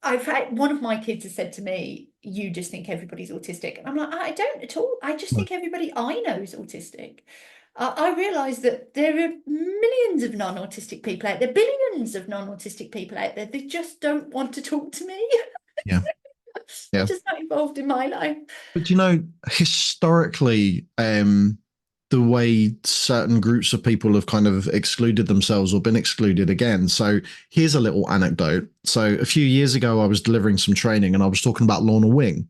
S1: I've had one of my kids has said to me, "You just think everybody's autistic," and I'm like, I don't at all. I just
S2: No.
S1: think everybody I know is autistic. I realise that there are millions of non-autistic people out there, billions of non-autistic people out there. They just don't want to talk to me.
S2: Yeah,
S1: They're
S2: yeah.
S1: just not involved in my life.
S2: But historically, the way certain groups of people have kind of excluded themselves or been excluded again. So here's a little anecdote. So a few years ago, I was delivering some training and I was talking about Lorna Wing.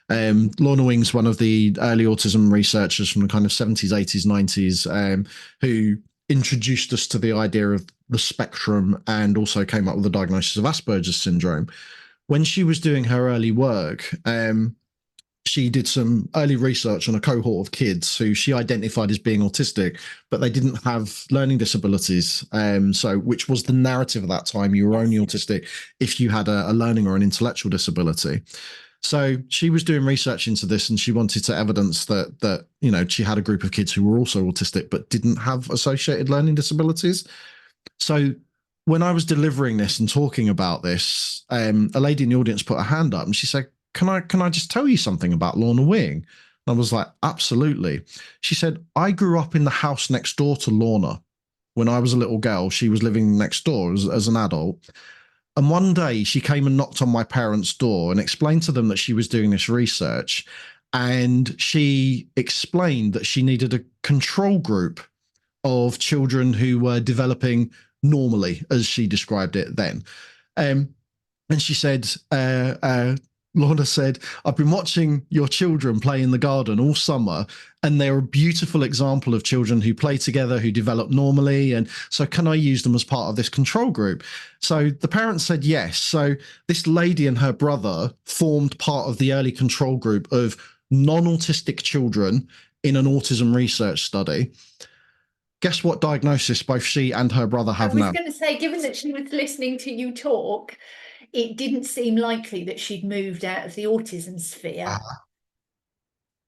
S2: Lorna Wing's one of the early autism researchers from the kind of 70s, 80s, 90s, who introduced us to the idea of the spectrum and also came up with the diagnosis of Asperger's syndrome. When she was doing her early work, she did some early research on a cohort of kids who she identified as being autistic, but they didn't have learning disabilities. So, which was the narrative at that time, you were only autistic if you had a learning or an intellectual disability. So she was doing research into this, and she wanted to evidence that she had a group of kids who were also autistic but didn't have associated learning disabilities. So when I was delivering this and talking about this, a lady in the audience put her hand up and she said, "Can I just tell you something about Lorna Wing?" And I was like, "Absolutely." She said, "I grew up in the house next door to Lorna. When I was a little girl, she was living next door as an adult. And one day she came and knocked on my parents' door and explained to them that she was doing this research. And she explained that she needed a control group of children who were developing normally, as she described it then." Um, and she said, Lorna said, "I've been watching your children play in the garden all summer, and they're a beautiful example of children who play together, who develop normally. And so, can I use them as part of this control group?" So the parents said yes. So this lady and her brother formed part of the early control group of non-autistic children in an autism research study. Guess what diagnosis both she and her brother
S1: I
S2: have
S1: was
S2: now?
S1: going to say, given that she was listening to you talk, it didn't seem likely that she'd moved out of the autism sphere.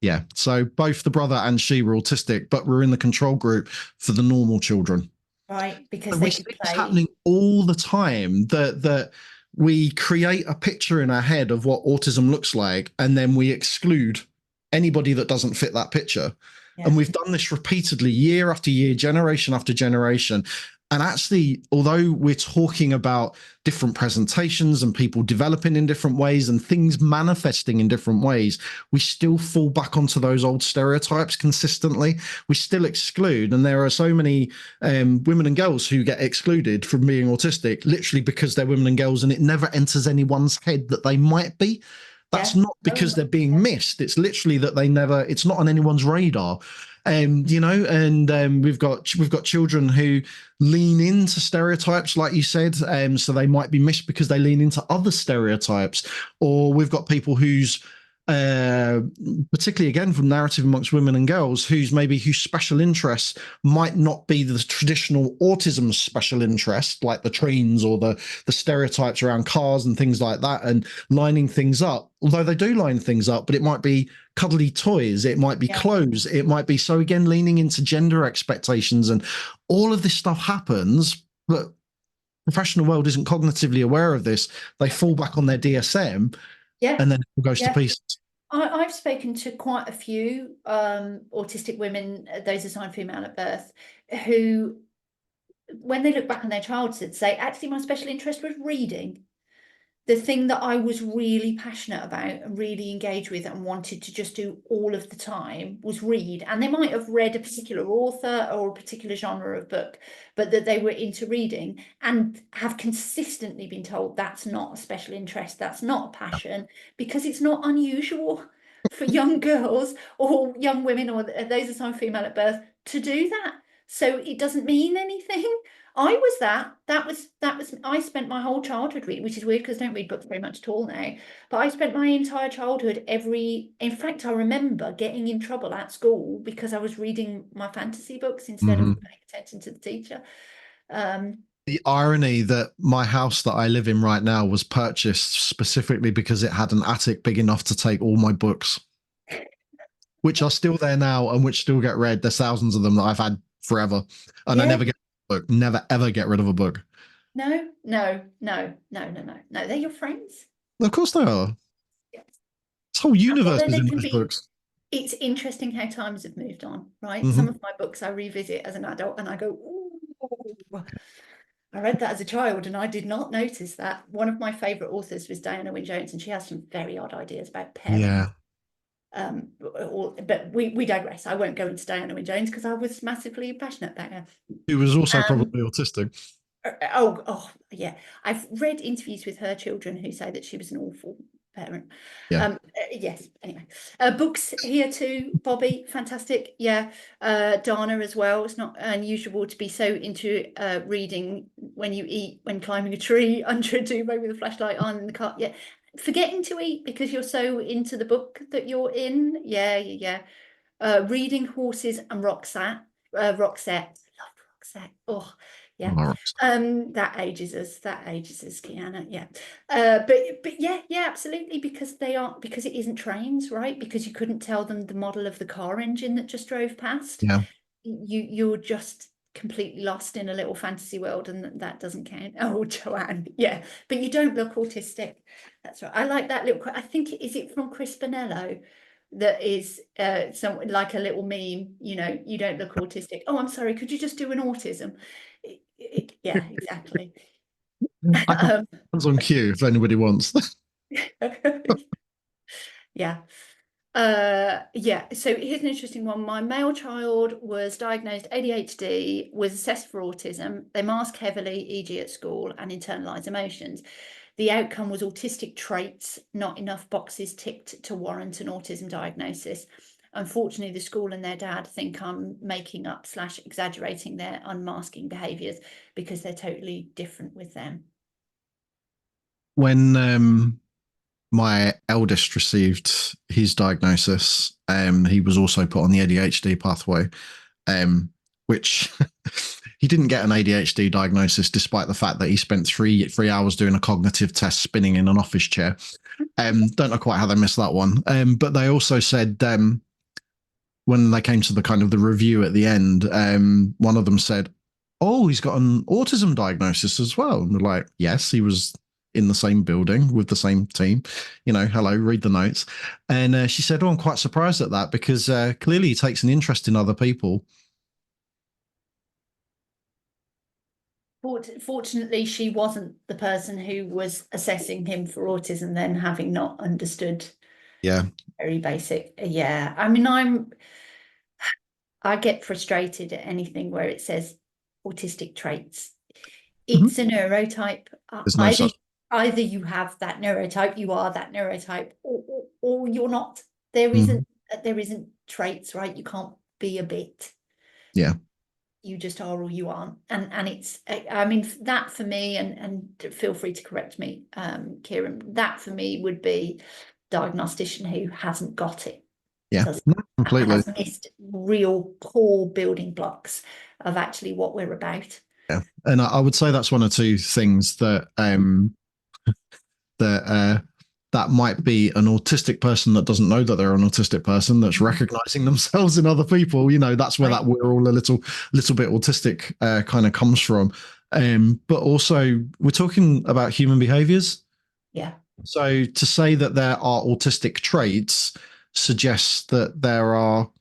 S2: Yeah. So both the brother and she were autistic, but were in the control group for the normal children.
S1: Right, because
S2: And
S1: they
S2: we
S1: could
S2: see this
S1: play.
S2: happening all the time, that we create a picture in our head of what autism looks like, and then we exclude anybody that doesn't fit that picture. And
S1: Yeah,
S2: we've done this repeatedly, year after year, generation after generation. And actually, although we're talking about different presentations and people developing in different ways and things manifesting in different ways, we still fall back onto those old stereotypes consistently. We still exclude. And there are so many women and girls who get excluded from being autistic literally because they're women and girls, and it never enters anyone's head that they might be. That's
S1: yeah.
S2: not
S1: Oh,
S2: because they're being missed. It's literally that it's not on anyone's radar. And we've got children who lean into stereotypes, like you said. So they might be missed because they lean into other stereotypes. Or we've got people whose particularly again from narrative amongst women and girls, whose special interests might not be the traditional autism special interest, like the trains or the stereotypes around cars and things like that, and lining things up. Although they do line things up, but it might be cuddly toys, it might be
S1: yeah.
S2: clothes, it might be, so again, leaning into gender expectations, and all of this stuff happens, but professional world isn't cognitively aware of this. They fall back on their DSM,
S1: Yeah,
S2: and then it all goes to
S1: yeah.
S2: pieces.
S1: I've spoken to quite a few autistic women, those assigned female at birth, who, when they look back on their childhood, say, actually, my special interest was reading. The thing that I was really passionate about and really engaged with and wanted to just do all of the time was read. And they might have read a particular author or a particular genre of book, but that they were into reading, and have consistently been told that's not a special interest, that's not a passion, because it's not unusual for young girls or young women or those assigned female at birth to do that. So it doesn't mean anything. I was that was I spent my whole childhood reading, which is weird because I don't read books very much at all now. But I spent my entire childhood in fact, I remember getting in trouble at school because I was reading my fantasy books instead of
S2: Mm-hmm.
S1: paying attention to the teacher. Um,
S2: The irony that my house that I live in right now was purchased specifically because it had an attic big enough to take all my books, which are still there now and which still get read. There's thousands of them that I've had forever, and I
S1: yeah,
S2: never get rid of a book, never ever get rid of a book.
S1: No, no, no, no, no, no, no. They're your friends.
S2: Of course they are.
S1: Yes.
S2: This whole
S1: And
S2: universe
S1: although
S2: is
S1: they
S2: in
S1: can
S2: those
S1: be,
S2: books.
S1: it's interesting how times have moved on, right? Some
S2: Hmm.
S1: of my books I revisit as an adult and I go, ooh, I read that as a child and I did not notice that. One of my favourite authors was Diana Wynne Jones, and she has some very odd ideas about parenting.
S2: Yeah.
S1: But we digress. I won't go into Diana Wynne Jones because I was massively passionate about her.
S2: He was also
S1: Um,
S2: probably autistic.
S1: yeah. I've read interviews with her children who say that she was an awful parent.
S2: Yeah.
S1: Yes. Anyway, books here too. Bobby, fantastic. Yeah. Dana as well. It's not unusual to be so into reading when you eat, when climbing a tree, under a duvet with a flashlight on in the car. Yeah. Forgetting to eat because you're so into the book that you're in. Yeah, yeah, yeah. Reading Horses and Roxette. Roxette. Loved Roxette. Oh, yeah.
S2: All right.
S1: That ages us. That ages us, Kiana. Yeah. But yeah, yeah, absolutely. Because they aren't, because it isn't trains, right? Because you couldn't tell them the model of the car engine that just drove past.
S2: Yeah.
S1: You're just completely lost in a little fantasy world, and that doesn't count. Oh, Joanne. Yeah. But you don't look autistic. That's right. I like that little, I think, is it from Chris Bonello? That is some like a little meme, you know, you don't look autistic. Oh, I'm sorry, could you just do an autism? Yeah, exactly.
S2: I can
S1: um,
S2: hands on cue if anybody wants.
S1: yeah. Yeah, so here's an interesting one. My male child was diagnosed ADHD, was assessed for autism. They mask heavily, e.g. at school, and internalize emotions. The outcome was autistic traits, not enough boxes ticked to warrant an autism diagnosis. Unfortunately, the school and their dad think I'm making up / exaggerating their unmasking behaviours because they're totally different with them.
S2: When my eldest received his diagnosis, he was also put on the ADHD pathway, which he didn't get an ADHD diagnosis despite the fact that he spent three hours doing a cognitive test spinning in an office chair. Don't know quite how they missed that one. But they also said when they came to the kind of the review at the end, one of them said, "Oh, he's got an autism diagnosis as well." And they're like, "Yes, he was in the same building with the same team. You know, hello, read the notes." And she said, "Oh, I'm quite surprised at that because clearly he takes an interest in other people."
S1: Fortunately, she wasn't the person who was assessing him for autism, then having not understood
S2: Yeah.
S1: very basic. Yeah, I mean, I get frustrated at anything where it says autistic traits.
S2: Mhm.
S1: It's a neurotype.
S2: There's no such.
S1: Either you have that neurotype, you are that neurotype, or you're not. There
S2: Mhm.
S1: isn't there isn't traits, right? You can't be a bit.
S2: Yeah.
S1: You just are or you aren't. And it's, I mean, that for me, and feel free to correct me, Kieran, that for me would be diagnostician who hasn't got it,
S2: Yeah.
S1: does
S2: No, completely.
S1: has missed real core building blocks of actually what we're about.
S2: Yeah. And I would say that's one or two things that that might be an autistic person that doesn't know that they're an autistic person that's recognizing themselves in other people. You know, that's where
S1: Right.
S2: that we're all a little bit autistic kind of comes from. But also, we're talking about human behaviors.
S1: Yeah.
S2: So to say that there are autistic traits suggests that there are,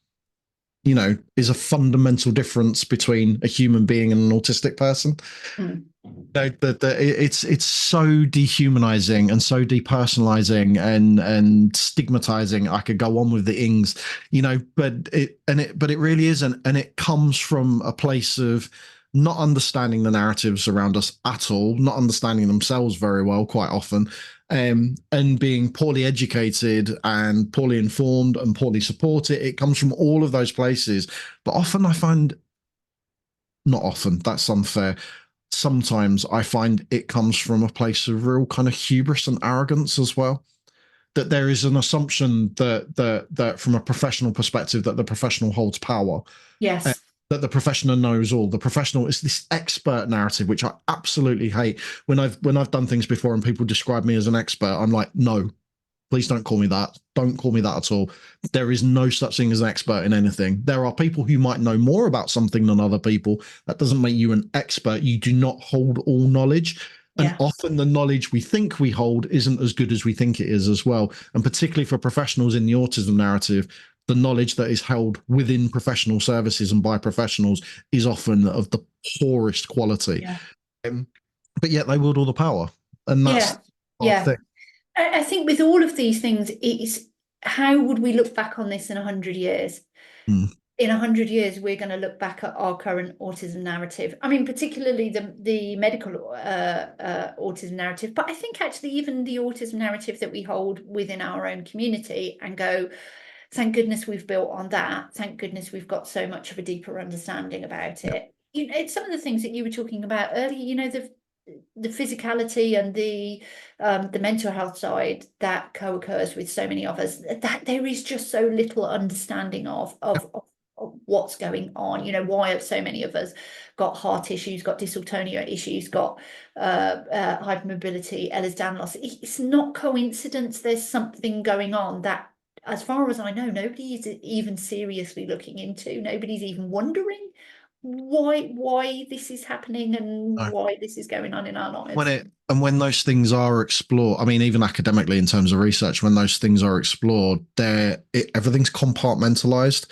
S2: you know, is a fundamental difference between a human being and an autistic person.
S1: Mm.
S2: It's so dehumanizing and so depersonalizing and stigmatizing. I could go on with the ings, you know, but it really isn't, and it comes from a place of not understanding the narratives around us at all, not understanding themselves very well quite often, and being poorly educated and poorly informed and poorly supported. It comes from all of those places, but often I find, not often, that's unfair, sometimes I find it comes from a place of real kind of hubris and arrogance as well. That there is an assumption that from a professional perspective that the professional holds power,
S1: Yes.
S2: that the professional knows all. The professional is this expert narrative, which I absolutely hate. When I've done things before and people describe me as an expert, I'm like, no, Please don't call me that. Don't call me that at all. There is no such thing as an expert in anything. There are people who might know more about something than other people. That doesn't make you an expert. You do not hold all knowledge. And
S1: Yeah.
S2: often the knowledge we think we hold isn't as good as we think it is as well. And particularly for professionals in the autism narrative, the knowledge that is held within professional services and by professionals is often of the poorest quality.
S1: Yeah.
S2: But yet they wield all the power. And that's
S1: Yeah.
S2: the hard
S1: Yeah.
S2: thing.
S1: I think with all of these things, it's how would we look back on this in 100 years?
S2: Mm.
S1: In 100 years, we're going to look back at our current autism narrative. I mean, particularly the medical autism narrative, but I think actually even the autism narrative that we hold within our own community, and go, thank goodness we've built on that. Thank goodness we've got so much of a deeper understanding about it. You know, it's some of the things that you were talking about earlier, you know, the physicality and the mental health side that co-occurs with so many of us, that there is just so little understanding of what's going on. You know, why have so many of us got heart issues, got dysautonia issues, got hypermobility, Ehlers-Danlos? It's not coincidence. There's something going on that, as far as I know, nobody is even seriously looking into. Nobody's even wondering why this is happening and
S2: No.
S1: why this is going on in our lives.
S2: When those things are explored, I mean, even academically in terms of research, when those things are explored, everything's compartmentalized.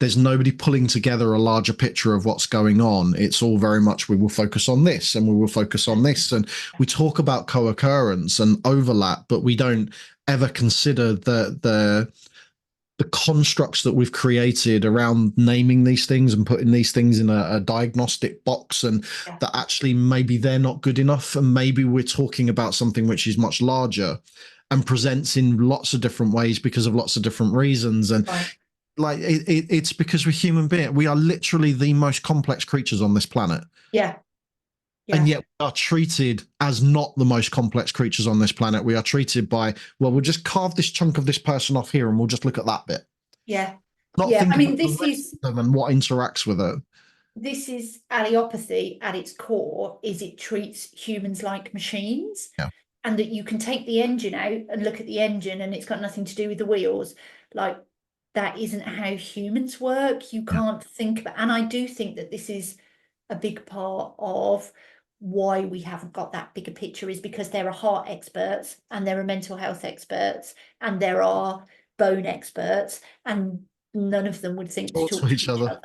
S2: There's nobody pulling together a larger picture of what's going on. It's all very much, we will focus on this and we will focus on this. And we talk about co-occurrence and overlap, but we don't ever consider the constructs that we've created around naming these things and putting these things in a diagnostic box, and that actually maybe they're not good enough. And maybe we're talking about something which is much larger and presents in lots of different ways because of lots of different reasons. And like it's because we're human beings. We are literally the most complex creatures on this planet.
S1: Yeah.
S2: And yet we are treated as not the most complex creatures on this planet. We are treated by, well, we'll just carve this chunk of this person off here and we'll just look at that bit.
S1: Yeah.
S2: Not
S1: Yeah. I mean,
S2: about the rest of them and what interacts with it.
S1: This is allopathy at its core, is it treats humans like machines.
S2: Yeah.
S1: And that you can take the engine out and look at the engine and it's got nothing to do with the wheels. Like, that isn't how humans work. You can't think about, and I do think that this is a big part of why we haven't got that bigger picture, is because there are heart experts and there are mental health experts and there are bone experts, and none of them would think to talk to each other.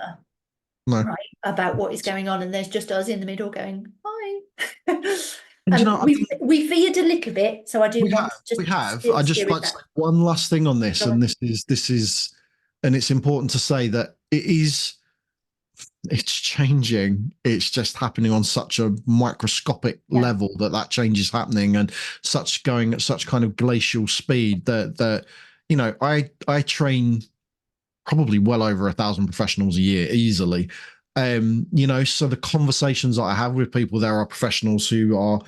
S2: No.
S1: Right, about what is going on, and there's just us in the middle going, hi.
S2: And you know,
S1: we veered a little bit, so I do want to
S2: we have. I just like to say one last thing on this, and this is, and it's important to say that it's changing. It's just happening on such a microscopic level that change is happening, and going at such kind of glacial speed that you know, I train probably well over 1,000 professionals a year easily. You know, so the conversations that I have with people, there are professionals who are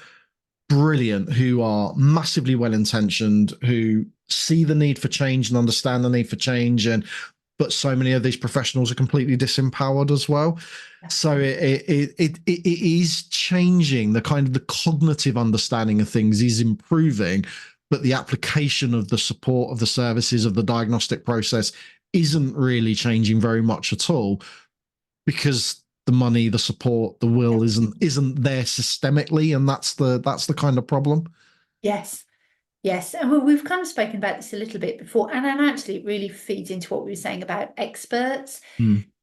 S2: brilliant, who are massively well-intentioned, who see the need for change and understand the need for change, but so many of these professionals are completely disempowered as well. So it is changing. The kind of the cognitive understanding of things is improving, but the application of the support of the services of the diagnostic process isn't really changing very much at all, because the money, the support, the will isn't there systemically, and that's the kind of problem.
S1: Yes, and we've kind of spoken about this a little bit before, and then actually it really feeds into what we were saying about experts.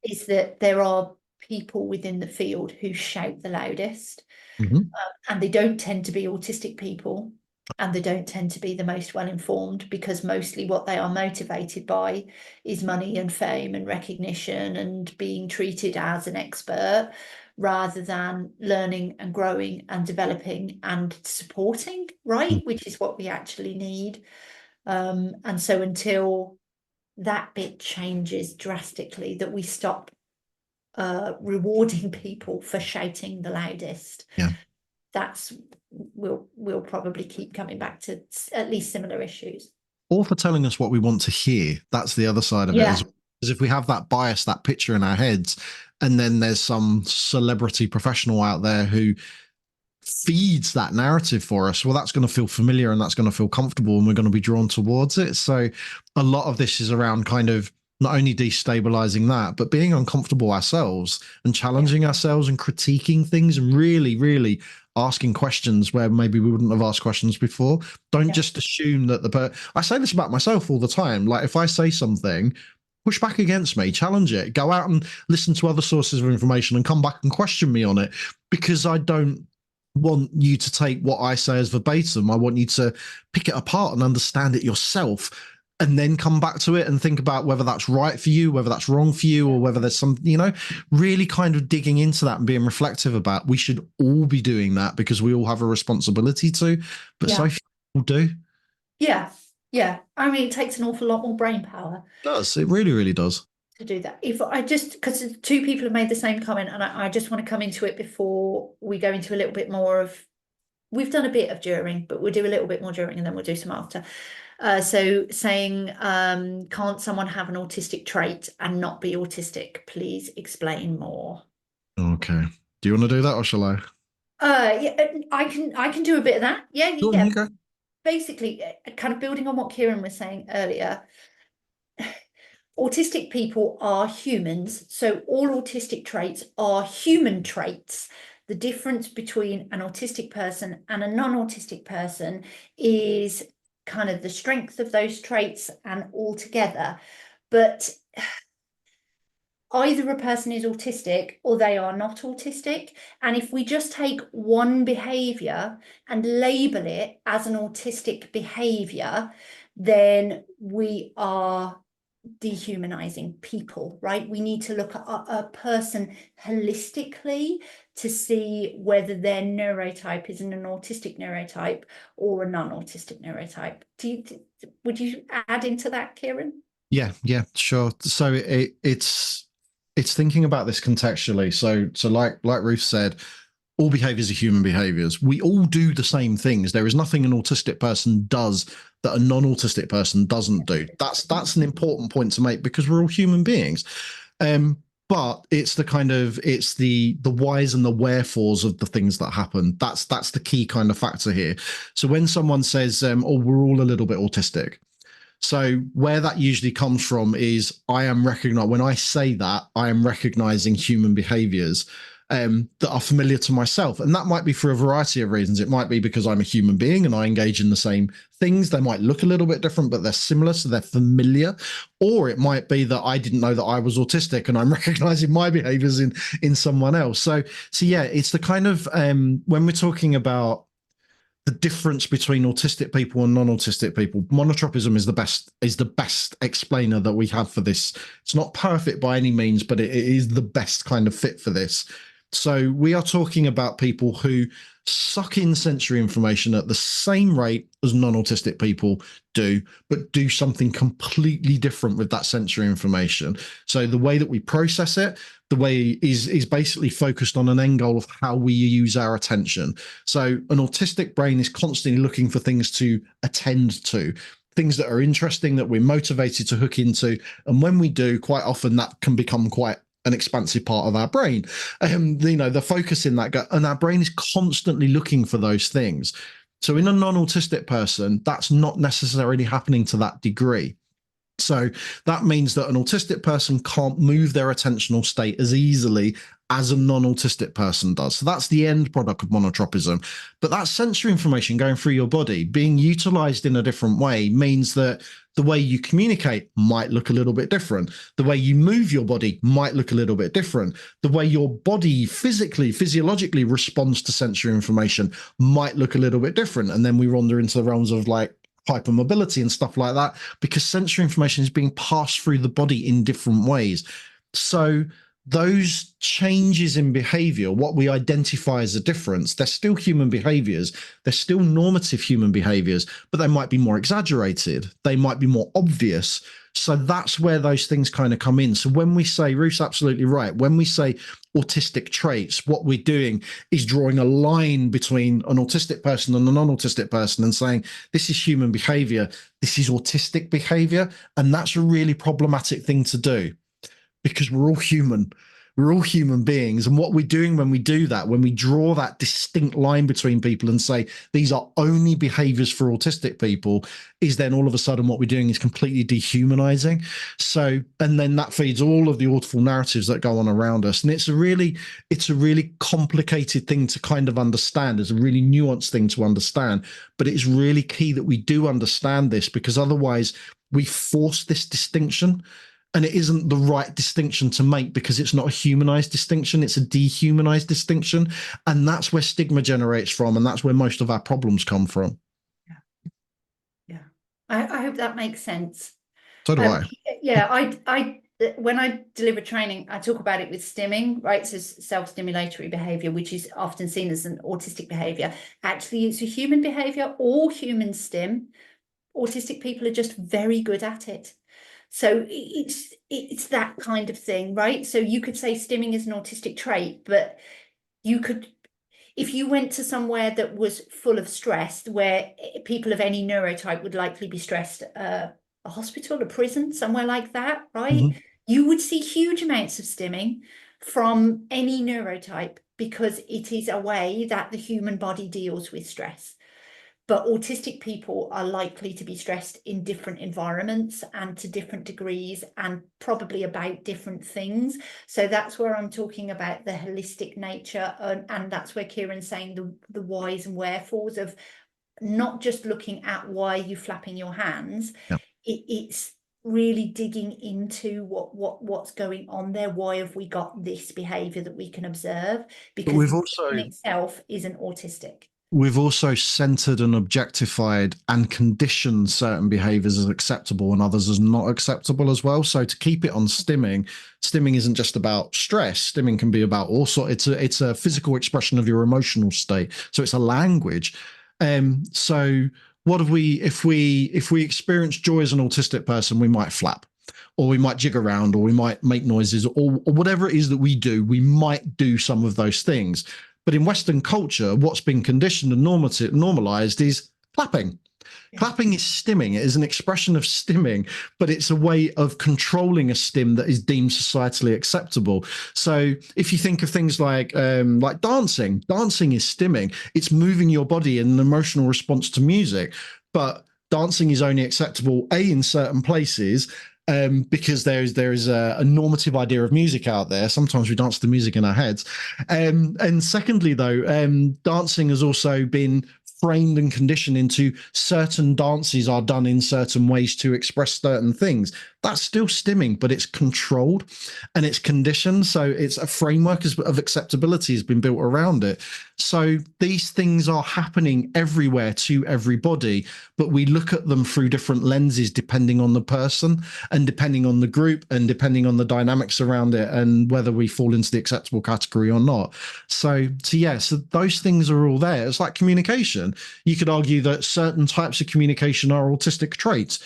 S1: Is that there are people within the field who shout the loudest, and they don't tend to be autistic people, and they don't tend to be the most well informed, because mostly what they are motivated by is money and fame and recognition and being treated as an expert, rather than learning and growing and developing and supporting, right? Which is what we actually need. And so until that bit changes drastically, that we stop rewarding people for shouting the loudest, we'll probably keep coming back to at least similar issues.
S2: Or for telling us what we want to hear. That's the other side of it. As if we have that bias, that picture in our heads, and then there's some celebrity professional out there who feeds that narrative for us. Well, that's going to feel familiar and that's going to feel comfortable and we're going to be drawn towards it. So a lot of this is around kind of not only destabilizing that, but being uncomfortable ourselves and challenging ourselves and critiquing things and really, really asking questions where maybe we wouldn't have asked questions before. Don't just assume that I say this about myself all the time. Like if I say something, push back against me, challenge it, go out and listen to other sources of information and come back and question me on it, because I don't want you to take what I say as verbatim. I want you to pick it apart and understand it yourself, and then come back to it and think about whether that's right for you, whether that's wrong for you, or whether there's some, really kind of digging into that and being reflective about. We should all be doing that because we all have a responsibility to, but so few people do.
S1: Yeah. Yeah. I mean, it takes an awful lot more brain power.
S2: It does. It really, really does.
S1: To do that. If I just, because two people have made the same comment, and I just want to come into it before we go into a little bit more of, we've done a bit of during, but we'll do a little bit more during and then we'll do some after. So saying, can't someone have an autistic trait and not be autistic? Please explain more.
S2: Okay. Do you want to do that or shall I?
S1: Yeah, I can do a bit of that. Yeah,
S2: Go on,
S1: yeah.
S2: you go.
S1: Basically, kind of building on what Kieran was saying earlier, autistic people are humans, so all autistic traits are human traits. The difference between an autistic person and a non-autistic person is kind of the strength of those traits and all together. But either a person is autistic or they are not autistic. And if we just take one behavior and label it as an autistic behavior, then we are dehumanizing people, right? We need to look at a person holistically to see whether their neurotype is an autistic neurotype or a non-autistic neurotype. Would you add into that, Kieran?
S2: Yeah, sure. So it's thinking about this contextually. So like Ruth said, all behaviors are human behaviors. We all do the same things. There is nothing an autistic person does that a non-autistic person doesn't do. That's an important point to make because we're all human beings. But it's the whys and the wherefores of the things that happen. That's the key kind of factor here. So when someone says, "Oh, we're all a little bit autistic," so where that usually comes from is when I say that, I am recognizing human behaviors that are familiar to myself. And that might be for a variety of reasons. It might be because I'm a human being and I engage in the same things. They might look a little bit different, but they're similar, so they're familiar. Or it might be that I didn't know that I was autistic and I'm recognizing my behaviors in someone else. So yeah, it's the kind of, when we're talking about the difference between autistic people and non-autistic people, monotropism is the best explainer that we have for this. It's not perfect by any means, but it is the best kind of fit for this. So we are talking about people who suck in sensory information at the same rate as non-autistic people do, but do something completely different with that sensory information. So the way that we process it, the way is basically focused on an end goal of how we use our attention. So an autistic brain is constantly looking for things to attend to, things that are interesting, that we're motivated to hook into. And when we do, quite often that can become quite an expansive part of our brain. The focus in that, and our brain is constantly looking for those things. So in a non-autistic person, that's not necessarily happening to that degree. So that means that an autistic person can't move their attentional state as easily as a non-autistic person does. So that's the end product of monotropism. But that sensory information going through your body being utilized in a different way means that the way you communicate might look a little bit different. The way you move your body might look a little bit different. The way your body physiologically responds to sensory information might look a little bit different. And then we wander into the realms of like hypermobility and stuff like that, because sensory information is being passed through the body in different ways. So those changes in behavior, what we identify as a difference, they're still human behaviors. They're still normative human behaviors, but they might be more exaggerated. They might be more obvious. So that's where those things kind of come in. So when we say, Ruth's absolutely right, when we say autistic traits, what we're doing is drawing a line between an autistic person and a non-autistic person and saying, this is human behavior, this is autistic behavior. And that's a really problematic thing to do, because we're all human. We're all human beings. And what we're doing when we do that, when we draw that distinct line between people and say these are only behaviors for autistic people, is then all of a sudden what we're doing is completely dehumanizing. So, and then that feeds all of the awful narratives that go on around us. And it's a really complicated thing to kind of understand. It's a really nuanced thing to understand. But it's really key that we do understand this, because otherwise we force this distinction, and it isn't the right distinction to make, because it's not a humanized distinction, it's a dehumanized distinction. And that's where stigma generates from, and that's where most of our problems come from.
S1: Yeah. I hope that makes sense.
S2: So do I.
S1: Yeah, I when I deliver training, I talk about it with stimming, right? So self-stimulatory behavior, which is often seen as an autistic behavior. Actually, it's a human behavior. All humans stim. Autistic people are just very good at it. So it's that kind of thing, right? So you could say stimming is an autistic trait, but you could, if you went to somewhere that was full of stress, where people of any neurotype would likely be stressed, a hospital, a prison, somewhere like that, right?
S2: Mm-hmm.
S1: You would see huge amounts of stimming from any neurotype, because it is a way that the human body deals with stress. But autistic people are likely to be stressed in different environments and to different degrees, and probably about different things. So that's where I'm talking about the holistic nature, and that's where Kieran's saying the whys and wherefores of not just looking at why are you flapping your hands.
S2: Yeah.
S1: It's really digging into what's going on there. Why have we got this behavior that we can observe?
S2: But
S1: Because in itself isn't autistic.
S2: we've also centered and objectified and conditioned certain behaviors as acceptable and others as not acceptable as well. So to keep it on stimming, stimming isn't just about stress. Stimming can be about all sorts. It's a physical expression of your emotional state. So it's a language. So what have we, if we experience joy as an autistic person, we might flap, or we might jig around, or we might make noises, or whatever it is that we do, we might do some of those things. But in Western culture, what's been conditioned and normalized is clapping.
S1: Yeah.
S2: Clapping is stimming. It is an expression of stimming, but it's a way of controlling a stim that is deemed societally acceptable. So if you think of things like dancing, dancing is stimming. It's moving your body in an emotional response to music, but dancing is only acceptable in certain places, because there is a normative idea of music out there. Sometimes we dance to music in our heads. And secondly, though, dancing has also been framed and conditioned into certain dances are done in certain ways to express certain things. That's still stimming, but it's controlled and it's conditioned. So it's a framework of acceptability has been built around it. So these things are happening everywhere to everybody, but we look at them through different lenses depending on the person and depending on the group and depending on the dynamics around it and whether we fall into the acceptable category or not. So those things are all there. It's like communication. You could argue that certain types of communication are autistic traits.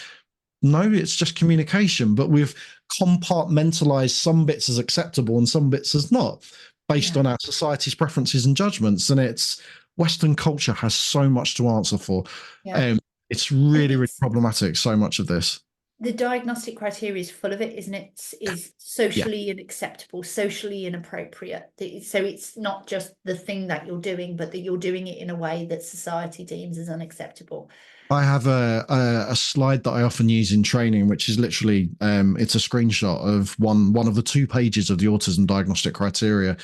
S2: No, it's just communication, but we've compartmentalized some bits as acceptable and some bits as not, based on our society's preferences and judgments. And it's Western culture has so much to answer for. It's really, really problematic, so much of this.
S1: The diagnostic criteria is full of it, isn't it? Is socially unacceptable, socially inappropriate. So it's not just the thing that you're doing, but that you're doing it in a way that society deems as unacceptable.
S2: I have a slide that I often use in training, which is literally it's a screenshot of one of the 2 pages of the autism diagnostic criteria,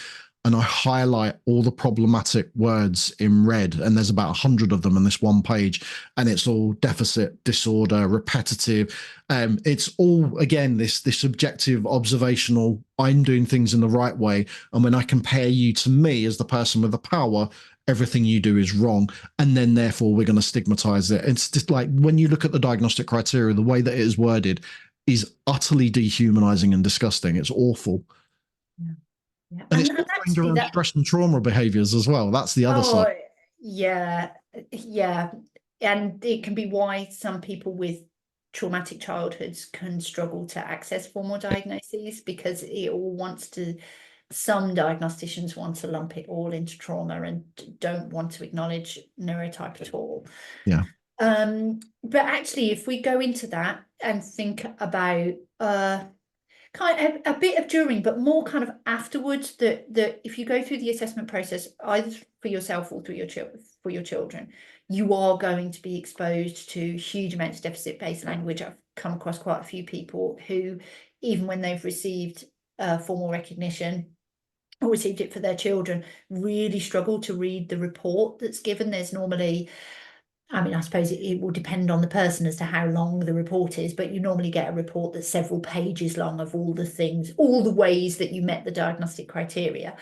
S2: and I highlight all the problematic words in red, and there's about 100 of them on this one page, and it's all deficit, disorder, repetitive. It's all, again, this subjective, observational, I'm doing things in the right way, and when I compare you to me as the person with the power, everything you do is wrong, and then therefore we're going to stigmatize it. It's just like, when you look at the diagnostic criteria, the way that it is worded is utterly dehumanizing and disgusting. It's awful.
S1: Yeah.
S2: And it's all framed around stress and trauma behaviors as well. That's the other side.
S1: Yeah. And it can be why some people with traumatic childhoods can struggle to access formal diagnoses, because some diagnosticians want to lump it all into trauma and don't want to acknowledge neurotype at all.
S2: Yeah.
S1: But actually, if we go into that and think about kind of a bit of during, but more kind of afterwards, that if you go through the assessment process, either for yourself or through for your children, you are going to be exposed to huge amounts of deficit-based language. I've come across quite a few people who, even when they've received formal recognition or received it for their children, really struggle to read the report that's given. There's normally, I mean, I suppose it will depend on the person as to how long the report is, but you normally get a report that's several pages long of all the things, all the ways that you met the diagnostic criteria.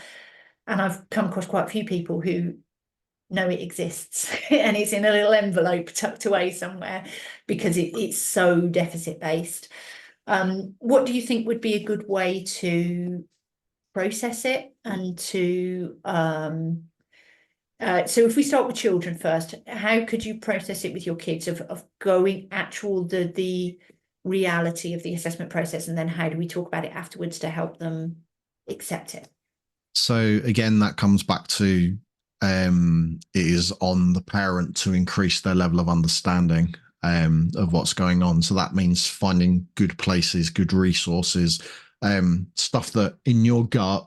S1: And I've come across quite a few people who know it exists and it's in a little envelope tucked away somewhere because it's so deficit based. What do you think would be a good way to process it and to so if we start with children first, how could you process it with your kids of going actual the reality of the assessment process, and then how do we talk about it afterwards to help them accept it?
S2: So again, that comes back to it is on the parent to increase their level of understanding of what's going on. So that means finding good places, good resources, stuff that in your gut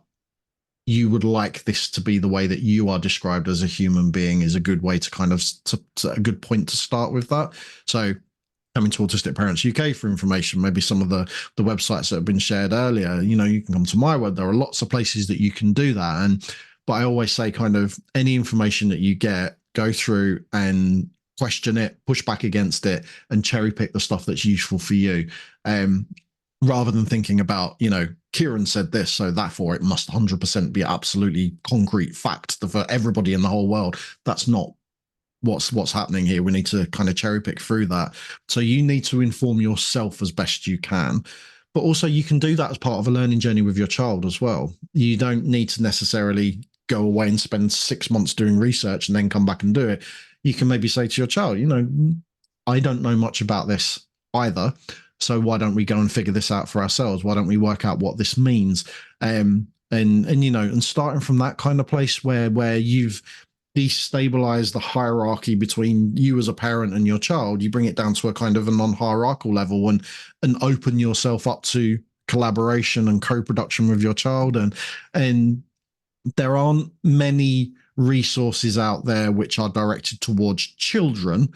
S2: you would like this to be the way that you are described as a human being is a good way to kind of a good point to start with that. So coming to Autistic Parents UK for information, maybe some of the websites that have been shared earlier, you can come to my web. There are lots of places that you can do that. But I always say kind of any information that you get, go through and question it, push back against it, and cherry pick the stuff that's useful for you. Rather than thinking about, Kieran said this, so therefore it must 100% be absolutely concrete fact for everybody in the whole world. That's not what's happening here. We need to kind of cherry pick through that. So you need to inform yourself as best you can. But also you can do that as part of a learning journey with your child as well. You don't need to necessarily go away and spend 6 months doing research and then come back and do it. You can maybe say to your child, I don't know much about this either. So why don't we go and figure this out for ourselves? Why don't we work out what this means? And starting from that kind of place where you've destabilized the hierarchy between you as a parent and your child, you bring it down to a kind of a non-hierarchical level and open yourself up to collaboration and co-production with your child. And there aren't many resources out there which are directed towards children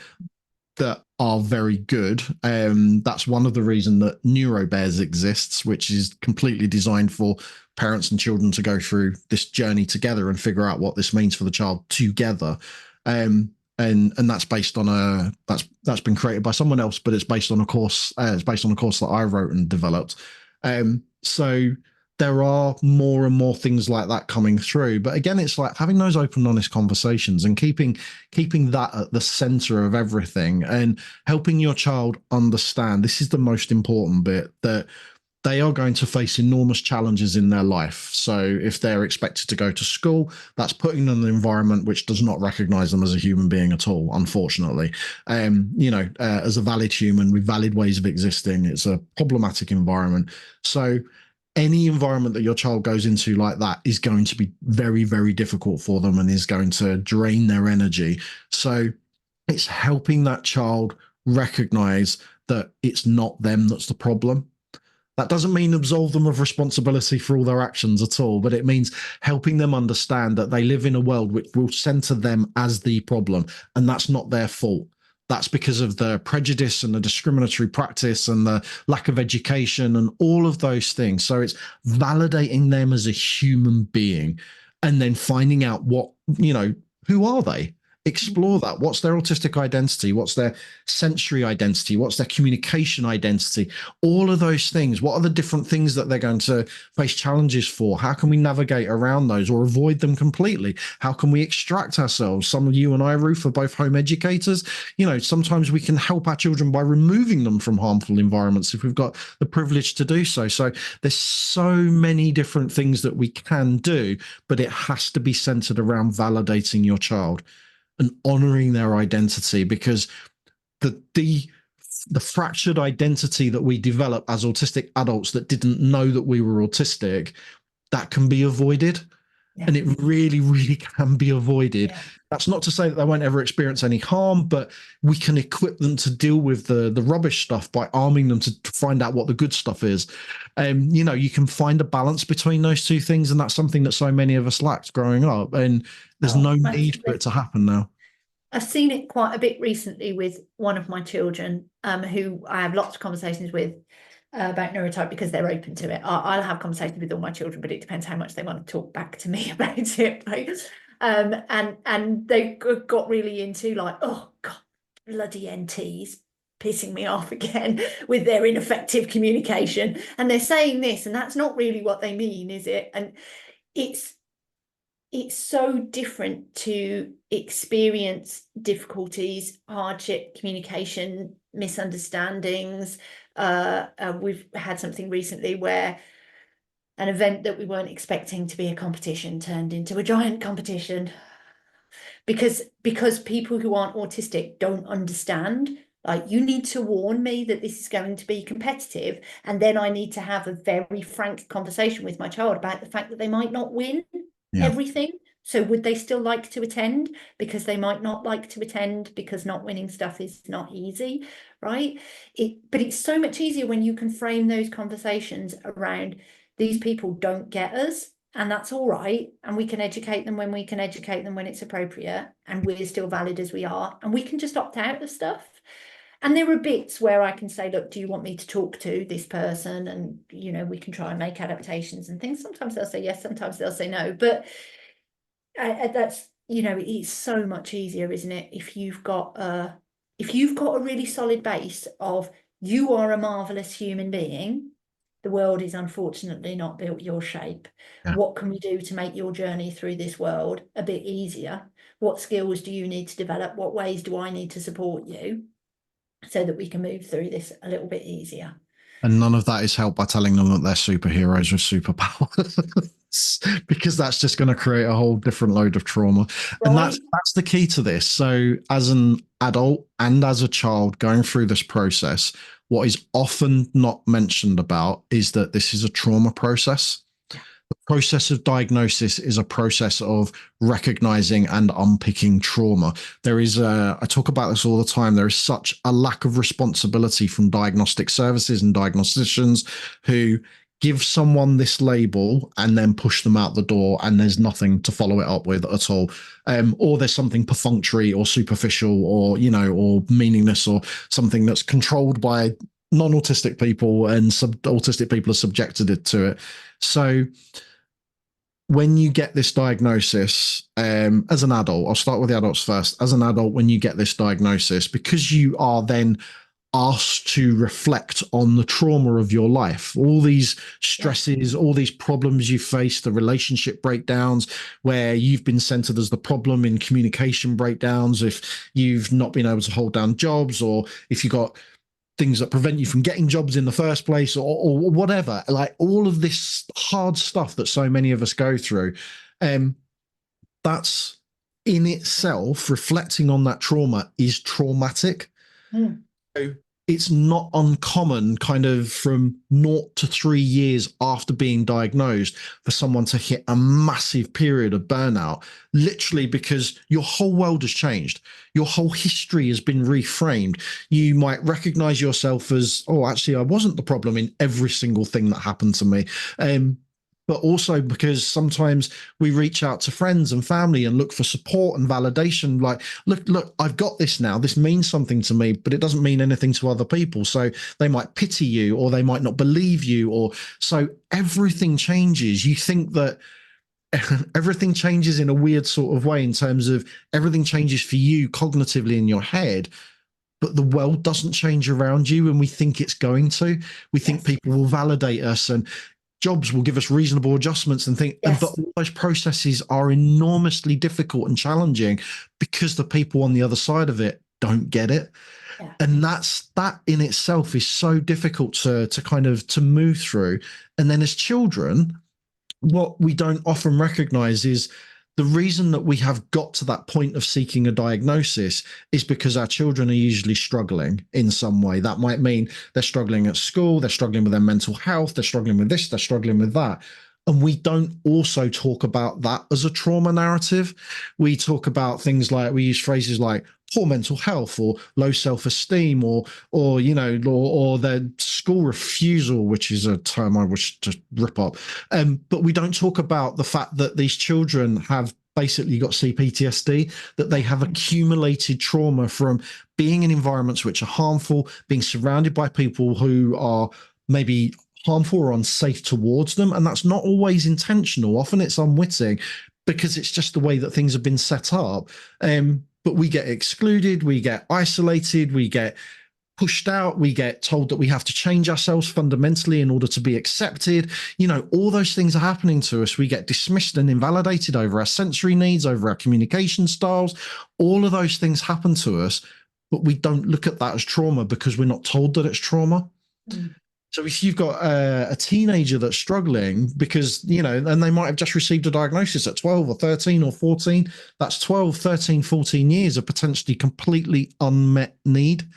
S2: that are very good. That's one of the reasons that NeuroBears exists, which is completely designed for parents and children to go through this journey together and figure out what this means for the child together. And that's based on that's been created by someone else, but it's based on a course. It's based on a course that I wrote and developed. So there are more and more things like that coming through. But again, it's like having those open, honest conversations and keeping that at the center of everything and helping your child understand this is the most important bit, that they are going to face enormous challenges in their life. So if they're expected to go to school, that's putting them in an environment which does not recognize them as a human being at all, unfortunately. As a valid human with valid ways of existing, it's a problematic environment. So any environment that your child goes into like that is going to be very, very difficult for them and is going to drain their energy. So it's helping that child recognize that it's not them that's the problem. That doesn't mean absolve them of responsibility for all their actions at all, but it means helping them understand that they live in a world which will center them as the problem, and that's not their fault. That's because of the prejudice and the discriminatory practice and the lack of education and all of those things. So it's validating them as a human being and then finding out who are they? Explore that. What's their autistic identity? What's their sensory identity? What's their communication identity? All of those things. What are the different things that they're going to face challenges for? How can we navigate around those or avoid them completely? How can we extract ourselves? Some of you and I, Ruth, are both home educators. Sometimes we can help our children by removing them from harmful environments if we've got the privilege to do so. So there's so many different things that we can do, but it has to be centered around validating your child and honoring their identity, because the fractured identity that we develop as autistic adults that didn't know that we were autistic, that can be avoided.
S1: Yeah.
S2: And it really, really can be avoided.
S1: Yeah.
S2: That's not to say that they won't ever experience any harm, but we can equip them to deal with the rubbish stuff by arming them to find out what the good stuff is. You know, you can find a balance between those two things, and that's something that so many of us lacked growing up. And there's
S1: Oh,
S2: no need for
S1: massively.
S2: it to happen now.
S1: I've seen it quite a bit recently with one of my children, who I have lots of conversations with about neurotype because they're open to it. I'll have conversations with all my children, but it depends how much they want to talk back to me about it. Right? And they got really into like, oh God, bloody NTs pissing me off again with their ineffective communication. And they're saying this, and that's not really what they mean, is it? And it's so different to experience difficulties, hardship, communication, misunderstandings. We've had something recently where an event that we weren't expecting to be a competition turned into a giant competition because people who aren't autistic don't understand. Like, you need to warn me that this is going to be competitive, and then I need to have a very frank conversation with my child about the fact that they might not win
S2: Yeah.
S1: everything. So would they still like to attend? Because they might not like to attend because not winning stuff is not easy, right? But it's so much easier when you can frame those conversations around, these people don't get us, and that's all right. And we can educate them when we can educate them when it's appropriate, and we're still valid as we are, and we can just opt out of stuff. And there are bits where I can say, look, do you want me to talk to this person? And, you know, we can try and make adaptations and things. Sometimes they'll say yes, sometimes they'll say no. But that's, you know, it's so much easier, isn't it? If you've got a really solid base of, you are a marvelous human being. The world is unfortunately not built your shape.
S2: Yeah.
S1: What can we do to make your journey through this world a bit easier? What skills do you need to develop? What ways do I need to support you so that we can move through this a little bit easier?
S2: And none of that is helped by telling them that they're superheroes with superpowers, because that's just going to create a whole different load of trauma. And
S1: Right?
S2: that's the key to this. So as an adult and as a child going through this process, what is often not mentioned about is that this is a trauma process. The process of diagnosis is a process of recognizing and unpicking trauma. I talk about this all the time. There is such a lack of responsibility from diagnostic services and diagnosticians who give someone this label and then push them out the door, and there's nothing to follow it up with at all. Or there's something perfunctory or superficial or, you know, or meaningless, or something that's controlled by non-autistic people, and autistic people are subjected to it. So when you get this diagnosis, as an adult, I'll start with the adults first. As an adult, when you get this diagnosis, because you are then asked to reflect on the trauma of your life, all these stresses, all these problems you face, the relationship breakdowns where you've been centered as the problem in communication breakdowns, if you've not been able to hold down jobs, or if you got things that prevent you from getting jobs in the first place, or whatever, like all of this hard stuff that so many of us go through. That's in itself, reflecting on that trauma is traumatic.
S1: Mm.
S2: So it's not uncommon, kind of from 0 to 3 years after being diagnosed, for someone to hit a massive period of burnout, literally because your whole world has changed. Your whole history has been reframed. You might recognize yourself as, oh, actually, I wasn't the problem in every single thing that happened to me. But also because sometimes we reach out to friends and family and look for support and validation. Like, look, I've got this now. This means something to me, but it doesn't mean anything to other people. So they might pity you, or they might not believe you, or so everything changes. You think that everything changes in a weird sort of way, in terms of everything changes for you cognitively in your head, but the world doesn't change around you, and we think it's going to. We think people will validate us, and jobs will give us reasonable adjustments and think, but all those processes are enormously difficult and challenging because the people on the other side of it don't get it.
S1: Yeah.
S2: And that in itself is so difficult to kind of to move through. And then as children, what we don't often recognize is the reason that we have got to that point of seeking a diagnosis is because our children are usually struggling in some way. That might mean they're struggling at school, they're struggling with their mental health, they're struggling with this, they're struggling with that. And we don't also talk about that as a trauma narrative. We talk about things like, we use phrases like poor mental health or low self-esteem or their school refusal, which is a term I wish to rip up. But we don't talk about the fact that these children have basically got CPTSD, that they have accumulated trauma from being in environments which are harmful, being surrounded by people who are maybe harmful or unsafe towards them. And that's not always intentional. Often it's unwitting because it's just the way that things have been set up. But we get excluded, we get isolated, we get pushed out, we get told that we have to change ourselves fundamentally in order to be accepted. All those things are happening to us. We get dismissed and invalidated over our sensory needs, over our communication styles. All of those things happen to us, but we don't look at that as trauma because we're not told that it's trauma. Mm. So if you've got a teenager that's struggling because, and they might have just received a diagnosis at 12 or 13 or 14, that's 12, 13, 14 years of potentially completely unmet need.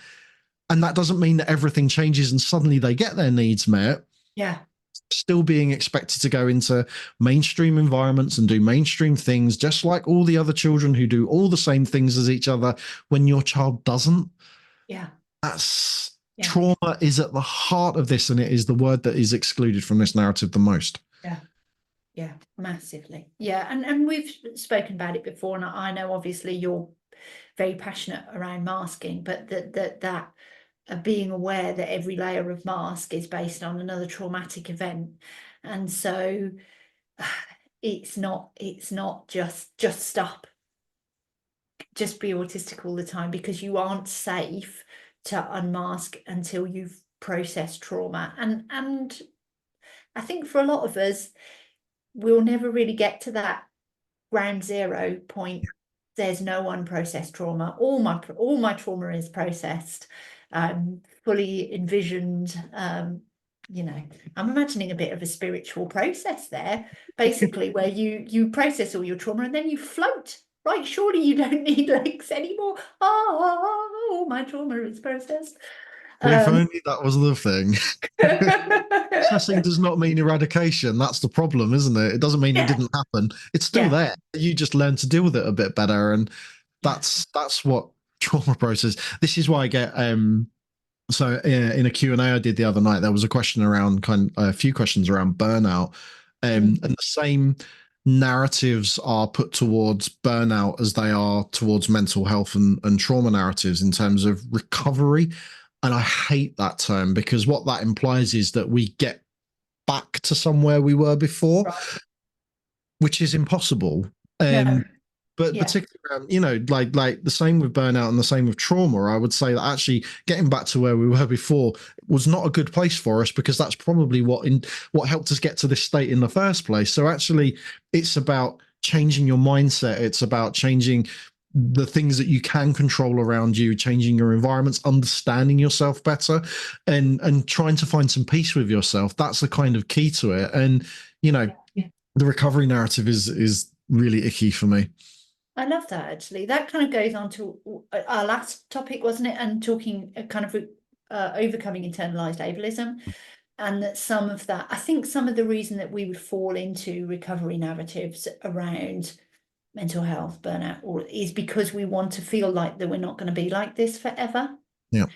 S2: And that doesn't mean that everything changes and suddenly they get their needs met.
S1: Yeah.
S2: Still being expected to go into mainstream environments and do mainstream things, just like all the other children who do all the same things as each other when your child doesn't.
S1: Yeah.
S2: Trauma is at the heart of this, and it is the word that is excluded from this narrative the most.
S1: Yeah, massively. Yeah, and we've spoken about it before, and I know obviously you're very passionate around masking, but that being aware that every layer of mask is based on another traumatic event, and so it's not just stop, just be autistic all the time, because you aren't safe to unmask until you've processed trauma. And I think for a lot of us, we'll never really get to that ground zero point. There's no unprocessed trauma. All my trauma is processed, fully envisioned. I'm imagining a bit of a spiritual process there, basically, where you process all your trauma and then you float. Right, surely you don't need legs anymore. Oh, my trauma is processed.
S2: If only that was the thing. Processing does not mean eradication. That's the problem, isn't it? It doesn't mean it didn't happen. It's still there. You just learn to deal with it a bit better. And that's what trauma process. This is why I get so in a Q&A I did the other night, there was a question around a few questions around burnout. And the same narratives are put towards burnout as they are towards mental health and trauma narratives in terms of recovery. And I hate that term because what that implies is that we get back to somewhere we were before, which is impossible. But particularly, like the same with burnout and the same with trauma, I would say that actually getting back to where we were before was not a good place for us, because that's probably what helped us get to this state in the first place. So actually, it's about changing your mindset. It's about changing the things that you can control around you, changing your environments, understanding yourself better, and trying to find some peace with yourself. That's the kind of key to it. And the recovery narrative is really icky for me.
S1: I love that, actually. That kind of goes on to our last topic, wasn't it? And talking kind of overcoming internalized ableism. And that some of that, I think some of the reason that we would fall into recovery narratives around mental health, burnout, is because we want to feel like that we're not going to be like this forever.
S2: Yeah.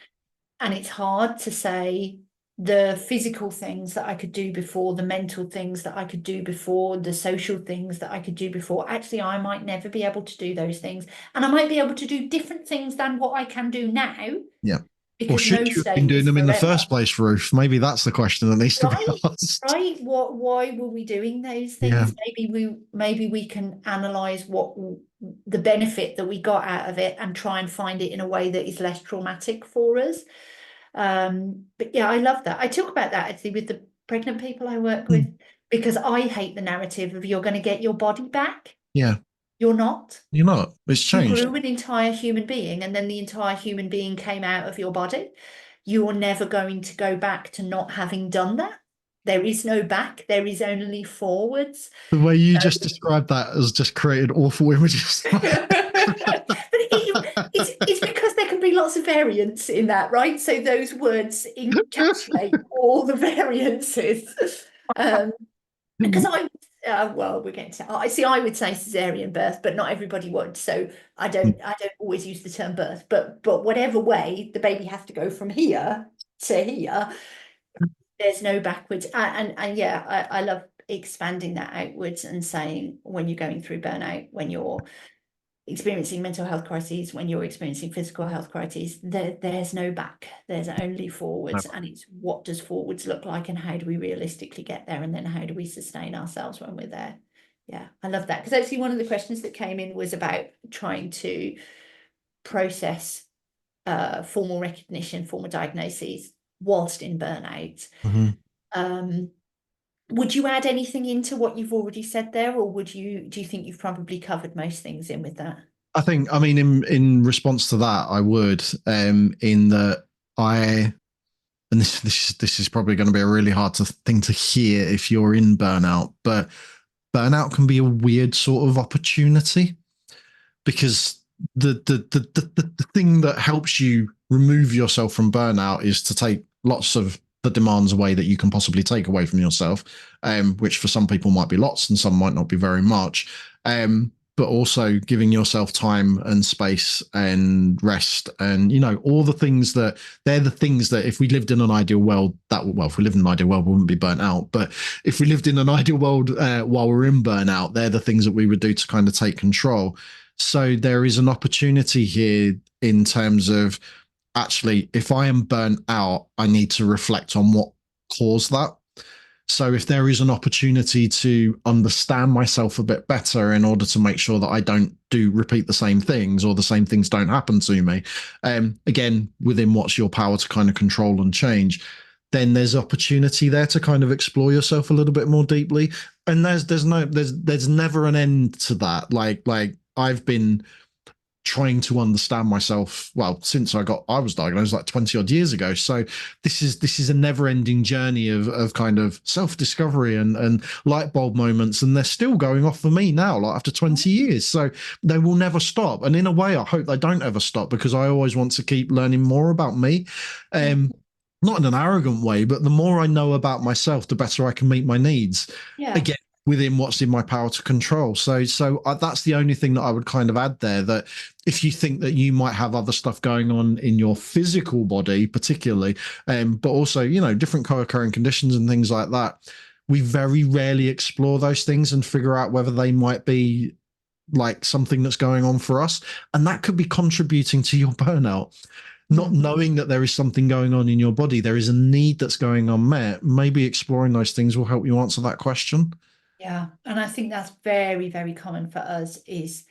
S1: And it's hard to say the physical things that I could do before, the mental things that I could do before, the social things that I could do before. Actually, I might never be able to do those things. And I might be able to do different things than what I can do now.
S2: Yeah.
S1: Because
S2: or should you have been doing them in the first place, Ruth? Maybe that's the question that needs to be asked.
S1: Right. Why were we doing those things? Maybe we can analyze what the benefit that we got out of it and try and find it in a way that is less traumatic for us. But yeah, I love that. I talk about that actually with the pregnant people I work with, because I hate the narrative of you're going to get your body back.
S2: Yeah.
S1: You're not.
S2: You're not. It's changed.
S1: You grew an entire human being, and then the entire human being came out of your body. You're never going to go back to not having done that. There is no back. There is only forwards.
S2: The way you just described that has just created awful images.
S1: But it's because there can be lots of variance in that, right? So those words encapsulate all the variances. because well, we're getting to, I see, I would say cesarean birth, but not everybody would. So I don't always use the term birth, but whatever way the baby has to go from here to here, there's no backwards. And yeah, I love expanding that outwards and saying when you're going through burnout, when you're experiencing mental health crises, when you're experiencing physical health crises, there's no back, there's only forwards. And it's what does forwards look like and how do we realistically get there, and then how do we sustain ourselves when we're there. Yeah, I love that, because actually one of the questions that came in was about trying to process formal recognition, formal diagnoses whilst in burnout.
S2: Mhm.
S1: Would you add anything into what you've already said there, or do you think you've probably covered most things in with that?
S2: I mean, in response to that, I would, in that I, and this is probably going to be a really hard thing to hear if you're in burnout, but burnout can be a weird sort of opportunity, because the thing that helps you remove yourself from burnout is to take lots of the demands away that you can possibly take away from yourself, which for some people might be lots and some might not be very much. But also giving yourself time and space and rest, and all the things that they're the things that if we lived in an ideal world, if we lived in an ideal world, we wouldn't be burnt out. But if we lived in an ideal world while we're in burnout, they're the things that we would do to kind of take control. So there is an opportunity here in terms of, actually, if I am burnt out, I need to reflect on what caused that. So if there is an opportunity to understand myself a bit better in order to make sure that I don't repeat the same things, or the same things don't happen to me, again, within what's your power to kind of control and change, then there's opportunity there to kind of explore yourself a little bit more deeply. And there's never an end to that. Like I've been trying to understand myself, well, since I was diagnosed like 20 odd years ago. So this is a never ending journey of kind of self-discovery and light bulb moments, and they're still going off for me now, like after 20 years. So they will never stop, and in a way I hope they don't ever stop, because I always want to keep learning more about me. Not in an arrogant way, but the more I know about myself, the better I can meet my needs.
S1: Yeah.
S2: Again, within what's in my power to control. So that's the only thing that I would kind of add there, that if you think that you might have other stuff going on in your physical body, particularly, but also, different co-occurring conditions and things like that, we very rarely explore those things and figure out whether they might be like something that's going on for us. And that could be contributing to your burnout. Not knowing that there is something going on in your body, there is a need that's going unmet. Maybe exploring those things will help you answer that question.
S1: Yeah, and I think that's very, very common for us, is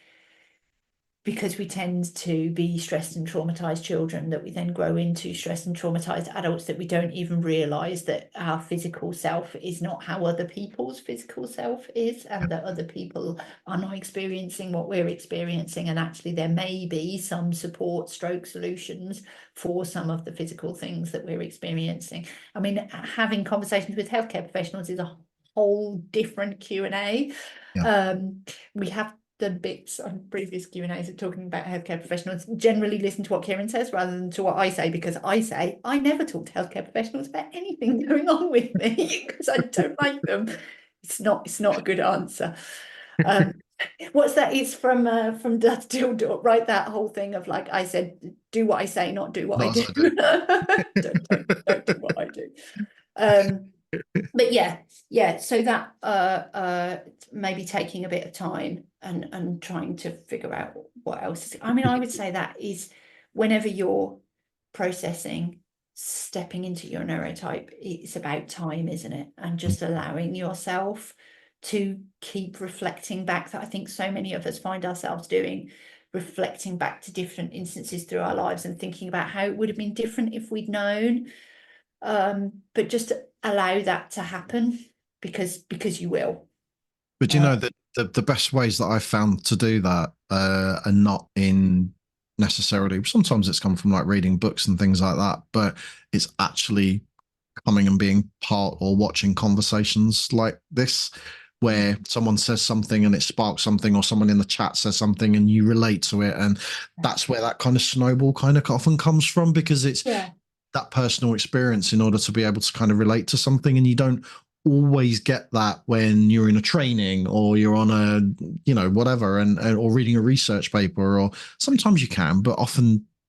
S1: because we tend to be stressed and traumatized children, that we then grow into stressed and traumatized adults, that we don't even realize that our physical self is not how other people's physical self is, and that other people are not experiencing what we're experiencing, and actually there may be some support stroke solutions for some of the physical things that we're experiencing. I mean, having conversations with healthcare professionals is a whole different Q&A.
S2: Yeah.
S1: We have done bits on previous Q&As of talking about healthcare professionals. Generally listen to what Kieran says rather than to what I say, because I say I never talk to healthcare professionals about anything going on with me because I don't like them. It's not a good answer. What's that? It's from Dust Till Door, right? That whole thing of, like I said, do what I say, not do what I do. Don't do what I do. But yeah, so that maybe taking a bit of time and trying to figure out what else is. I mean, I would say that is, whenever you're processing, stepping into your neurotype, it's about time, isn't it? And just allowing yourself to keep reflecting back, that I think so many of us find ourselves doing, reflecting back to different instances through our lives and thinking about how it would have been different if we'd known. But just allow that to happen, because you will.
S2: But the best ways that I've found to do that are not in necessarily, sometimes it's come from like reading books and things like that, but it's actually coming and being part or watching conversations like this, where someone says something and it sparks something, or someone in the chat says something and you relate to it. And that's where that kind of snowball kind of often comes from, because it's that personal experience in order to be able to kind of relate to something. And you don't always get that when you're in a training or you're on a, whatever, and or reading a research paper, or sometimes you can, but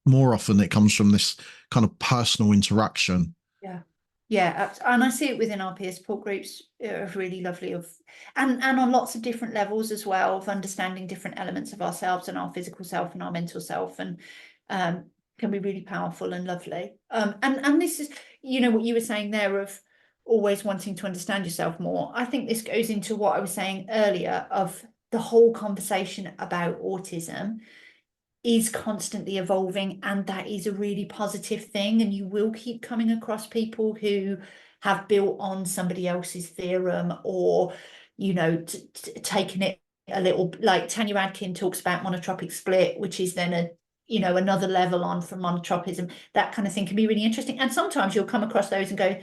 S2: more often it comes from this kind of personal interaction.
S1: Yeah. Yeah, and I see it within our peer support groups, really lovely and on lots of different levels as well, of understanding different elements of ourselves and our physical self and our mental self, and can be really powerful and lovely. And this is, what you were saying there of always wanting to understand yourself more. I think this goes into what I was saying earlier of the whole conversation about autism is constantly evolving, and that is a really positive thing. And you will keep coming across people who have built on somebody else's theorem, or taken it a little, like Tanya Adkin talks about monotropic split, which is then another level on from monotropism. That kind of thing can be really interesting, and sometimes you'll come across those and go,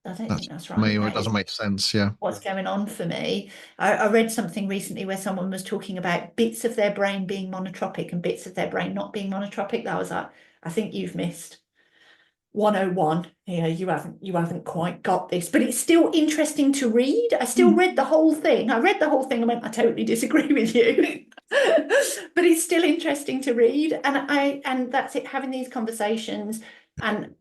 S1: I don't think that's right.
S2: Me, or it
S1: That is
S2: doesn't make sense. Yeah.
S1: what's going on for me. I read something recently where someone was talking about bits of their brain being monotropic and bits of their brain not being monotropic. That was like, I think you've missed 101. You haven't quite got this, but it's still interesting to read. I still read the whole thing. I read the whole thing and went, I totally disagree with you. But it's still interesting to read. And that's it, having these conversations, and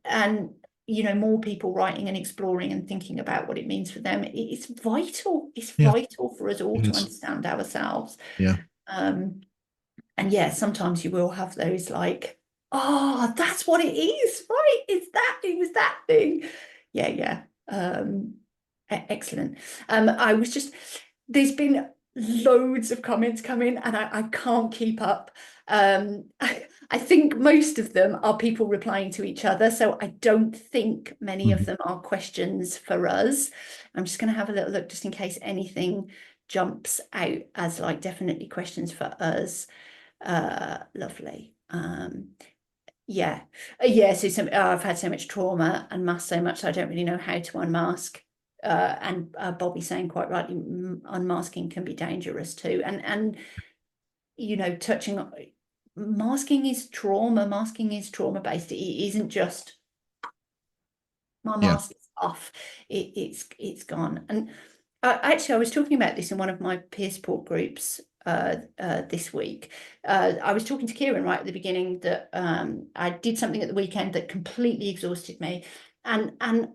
S1: more people writing and exploring and thinking about what it means for them. It's vital. It's
S2: Yeah,
S1: vital for us all to understand ourselves.
S2: yeah.
S1: And yeah, sometimes you will have those like, oh, that's what it is, right? It was that thing. Yeah. Excellent. There's been loads of comments come in, and I can't keep up. I think most of them are people replying to each other, so I don't think many of them are questions for us. I'm just going to have a little look just in case anything jumps out as like definitely questions for us. Lovely. So I've had so much trauma and masked so much, so I don't really know how to unmask. And Bobby saying quite rightly, unmasking can be dangerous too. And touching on masking is trauma based. It isn't just my mask is off, it's gone. And actually I was talking about this in one of my peer support groups this week. I was talking to Kieran right at the beginning that I did something at the weekend that completely exhausted me, and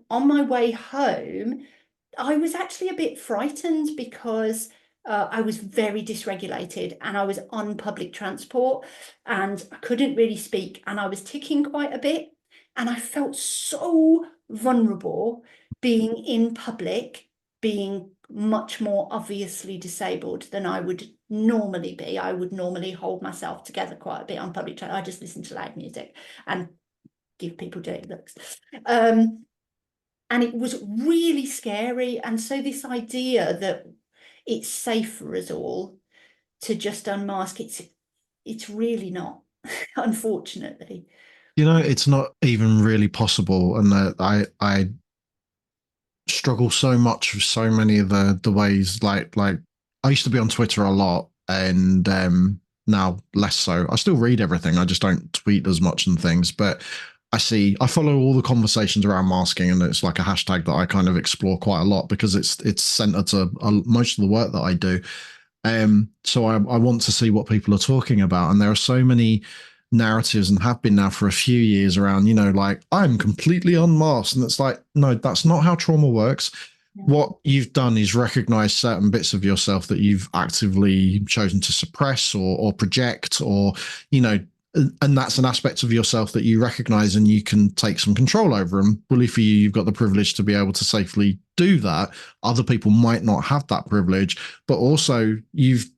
S1: on my way home I was actually a bit frightened because I was very dysregulated, and I was on public transport and I couldn't really speak, and I was ticking quite a bit, and I felt so vulnerable being in public, being much more obviously disabled than I would normally be. I would normally hold myself together quite a bit on public transport. I just listen to loud music and give people dirty looks. And it was really scary. And so this idea that it's safe for us all to just unmask, it's really not, unfortunately.
S2: It's not even really possible, and I struggle so much with so many of the ways. Like I used to be on Twitter a lot, and now less so. I still read everything. I just don't tweet as much and things, but I follow all the conversations around masking, and it's like a hashtag that I kind of explore quite a lot because it's centered to most of the work that I do. So I want to see what people are talking about, and there are so many narratives, and have been now for a few years, around like, I'm completely unmasked, and it's like, no, that's not how trauma works. What you've done is recognize certain bits of yourself that you've actively chosen to suppress or project, or and that's an aspect of yourself that you recognize and you can take some control over. And bully for you, you've got the privilege to be able to safely do that. Other people might not have that privilege, but also you've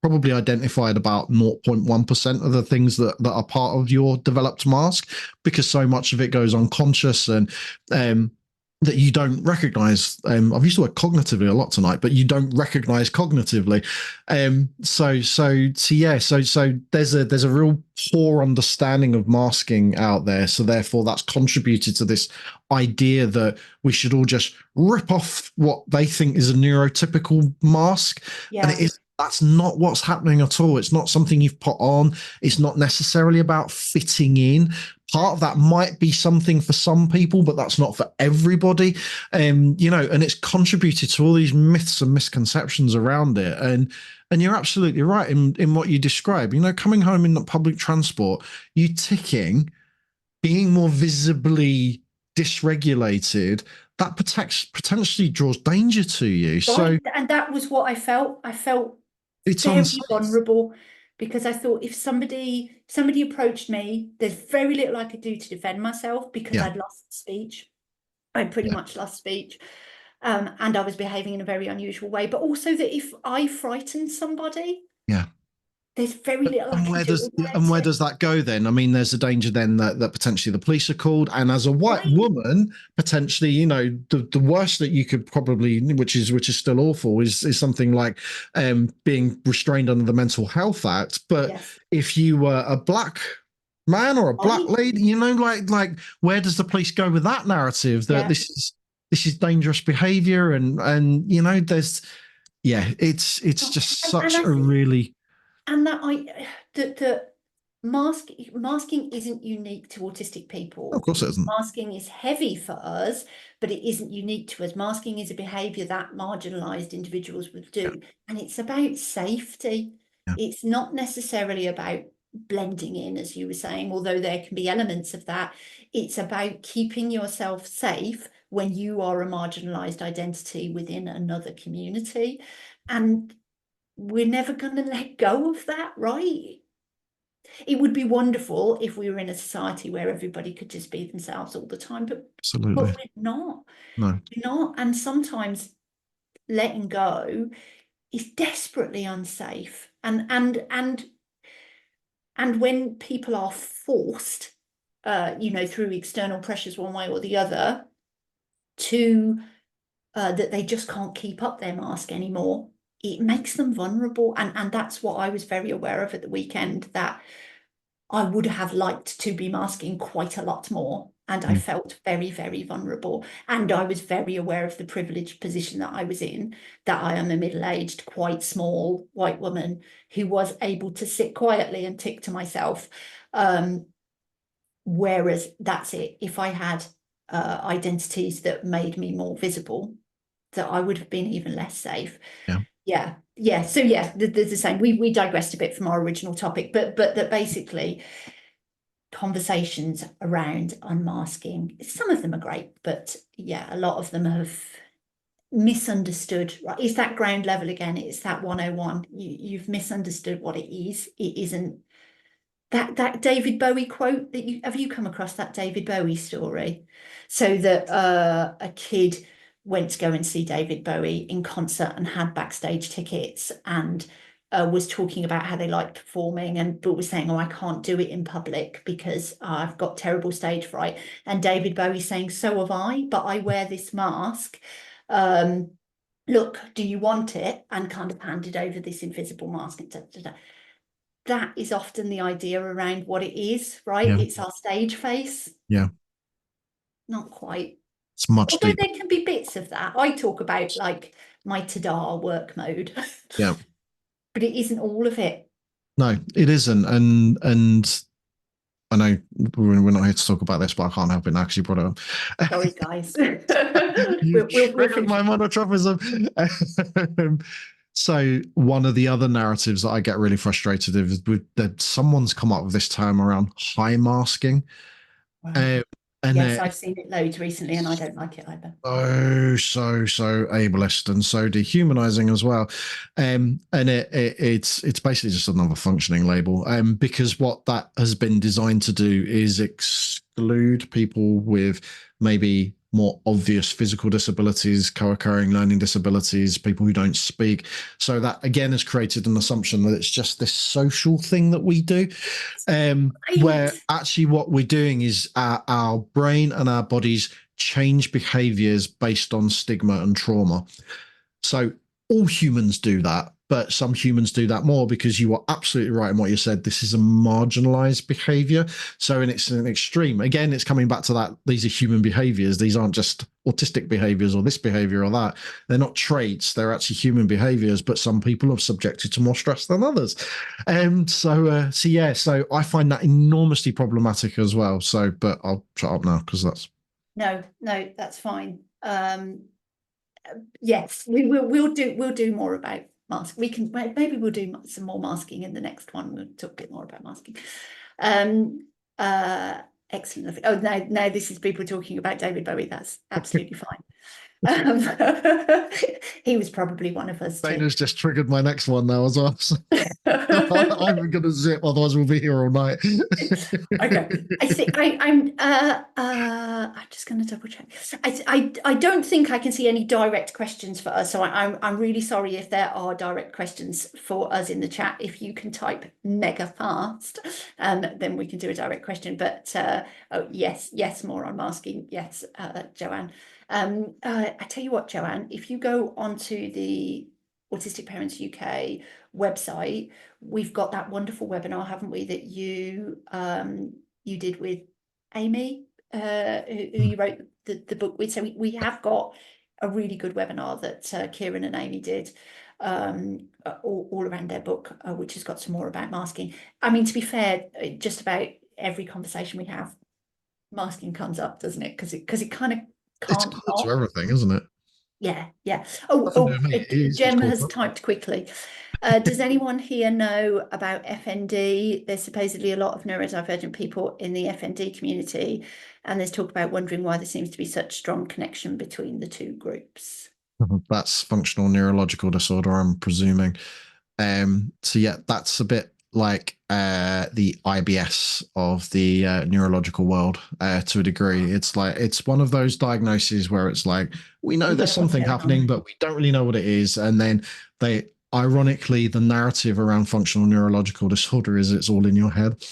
S2: probably identified about 0.1% of the things that are part of your developed mask, because so much of it goes unconscious, and that you don't recognize. I've used the word cognitively a lot tonight, but you don't recognize cognitively. So there's a real poor understanding of masking out there. So therefore that's contributed to this idea that we should all just rip off what they think is a neurotypical mask.
S1: Yeah.
S2: And that's not what's happening at all. It's not something you've put on. It's not necessarily about fitting in, part of that might be something for some people, but that's not for everybody. You know, and it's contributed to all these myths and misconceptions around it. And you're absolutely right in what you describe. You know, coming home in the public transport, you ticking, being more visibly dysregulated, that potentially draws danger to you. So
S1: Right. And that was what I felt. I felt
S2: it's
S1: very
S2: unsafe.
S1: vulnerable because I thought if somebody approached me, there's very little I could do to defend myself because
S2: Yeah,
S1: I'd lost speech. I pretty
S2: yeah,
S1: much lost speech. And I was behaving in a very unusual way. But also that if I frightened somebody,
S2: yeah.
S1: there's very little I
S2: And
S1: can
S2: where
S1: do
S2: does
S1: about it.
S2: that go then? I mean, there's a danger then that potentially the police are called, and as a white
S1: Right.
S2: woman, potentially, you know, the worst that you could probably, which is still awful, is something like being restrained under the Mental Health Act. But
S1: Yes.
S2: if you were a black man or a black
S1: Right.
S2: lady, you know, like where does the police go with that narrative that
S1: Yeah.
S2: this is dangerous behavior, and you know, there's it's just
S1: And
S2: such
S1: I
S2: a
S1: think
S2: really,
S1: and that I that masking isn't unique to autistic
S2: of
S1: people.
S2: course it isn't.
S1: Masking is heavy for us, but it isn't unique to us. Masking is a behavior that marginalized individuals would
S2: Yeah,
S1: do, and it's about safety.
S2: yeah,
S1: It's not necessarily about blending in, as you were saying, although there can be elements of that. It's about keeping yourself safe when you are a marginalized identity within another community. And we're never going to let go of that, right? It would be wonderful if we were in a society where everybody could just be themselves all the time, but
S2: absolutely.
S1: we're not.
S2: No,
S1: We're not. And sometimes letting go is desperately unsafe. And when people are forced, through external pressures one way or the other, to that they just can't keep up their mask anymore, it makes them vulnerable. And that's what I was very aware of at the weekend, that I would have liked to be masking quite a lot more. And I
S2: mm,
S1: felt very, very vulnerable. And I was very aware of the privileged position that I was in, that I am a middle-aged, quite small white woman who was able to sit quietly and tick to myself. Whereas that's it. If I had identities that made me more visible, that I would have been even less safe.
S2: yeah,
S1: Yeah, yeah. So yeah, there's the same. We digressed a bit from our original topic, but that basically conversations around unmasking, some of them are great, but yeah, a lot of them have misunderstood. Right, it's that ground level again. It's that 101. You've misunderstood what it is. It isn't that David Bowie quote that you come across that David Bowie story? So that a kid went to go and see David Bowie in concert and had backstage tickets, and was talking about how they liked performing, and but was saying, "Oh, I can't do it in public because I've got terrible stage fright." And David Bowie saying, "So have I, but I wear this mask. Um, Look, do you want it?" And kind of handed over this invisible mask. And that is often the idea around what it is, right?
S2: yeah,
S1: It's our stage face.
S2: yeah.
S1: Not quite.
S2: It's much
S1: Although
S2: deeper.
S1: there can be bits of that. I talk about like my ta-da work mode,
S2: Yeah.
S1: but it isn't all of it.
S2: No, it isn't. And I know we're not here to talk about this, but I can't help it now because you brought it up.
S1: Sorry, guys.
S2: You've
S1: We'll
S2: triggered
S1: finish.
S2: my monotropism. So one of the other narratives that I get really frustrated with that someone's come up with this term around high masking.
S1: Right.
S2: Um, and
S1: Yes, I've seen it loads recently and I don't like it either.
S2: so ableist and so dehumanizing as well. And it's basically just another functioning label. Because what that has been designed to do is exclude people with maybe more obvious physical disabilities, co-occurring learning disabilities, people who don't speak. So that again has created an assumption that it's just this social thing that we do,
S1: Right.
S2: where actually what we're doing is our brain and our bodies change behaviors based on stigma and trauma. So all humans do that, but some humans do that more, because you are absolutely right in what you said. This is a marginalized behavior. So, and it's an extreme. Again, it's coming back to that. These are human behaviors. These aren't just autistic behaviors or this behavior or that. They're not traits. They're actually human behaviors, but some people are subjected to more stress than others. So I find that enormously problematic as well. So, but I'll shut up now because that's.
S1: No, that's fine. Yes, we'll do more about mask. Maybe we'll do some more masking in the next one. We'll talk a bit more about masking. Excellent. Oh, now this is people talking about David Bowie. That's absolutely fine. He was probably one of us too.
S2: Dana's just triggered my next one now as well. I'm going to zip, otherwise we'll be here all night.
S1: Okay, I see. I'm just going to double check. I don't think I can see any direct questions for us, so I'm really sorry if there are direct questions for us in the chat. If you can type mega fast, then we can do a direct question. But oh yes, more on masking. Yes, Joanne. I tell you what, Joanne, if you go onto the Autistic Parents UK website, we've got that wonderful webinar, haven't we, that you did with Amy, who you wrote the book with. So we have got a really good webinar that Kieran and Amy did all around their book, which has got some more about masking. I mean, to be fair, just about every conversation we have, masking comes up, doesn't it? Because it kind of
S2: It's
S1: can't
S2: core to everything, isn't it?
S1: Yeah. Jem has typed quickly. Does anyone here know about FND? There's supposedly a lot of neurodivergent people in the FND community, and there's talk about wondering why there seems to be such strong connection between the two groups.
S2: That's functional neurological disorder, I'm presuming. So yeah, that's a bit like the IBS of the neurological world to a degree. It's like, it's one of those diagnoses where it's like, we know there's something happening, but we don't really know what it is. And then ironically, the narrative around functional neurological disorder is it's all in your head.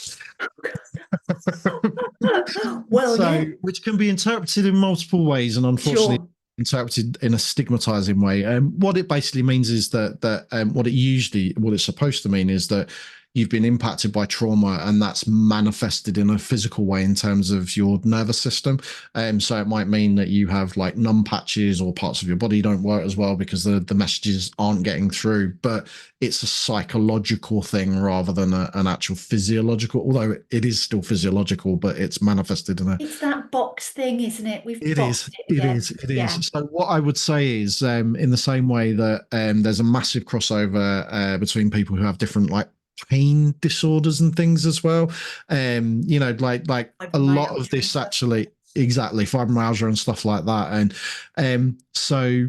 S1: Well,
S2: so,
S1: yeah.
S2: Which can be interpreted in multiple ways, and unfortunately,
S1: Sure.
S2: interpreted in a stigmatizing way. What it basically means is that what it's supposed to mean is that you've been impacted by trauma, and that's manifested in a physical way in terms of your nervous system. So it might mean that you have like numb patches, or parts of your body don't work as well because the messages aren't getting through. But it's a psychological thing rather than an actual physiological, although it is still physiological, but it's manifested in a.
S1: It's that box thing, isn't it?
S2: It is. It
S1: Yeah.
S2: is. So what I would say is, in the same way that there's a massive crossover between people who have different like pain disorders and things as well. Like a lot of this actually, exactly, fibromyalgia and stuff like that. And so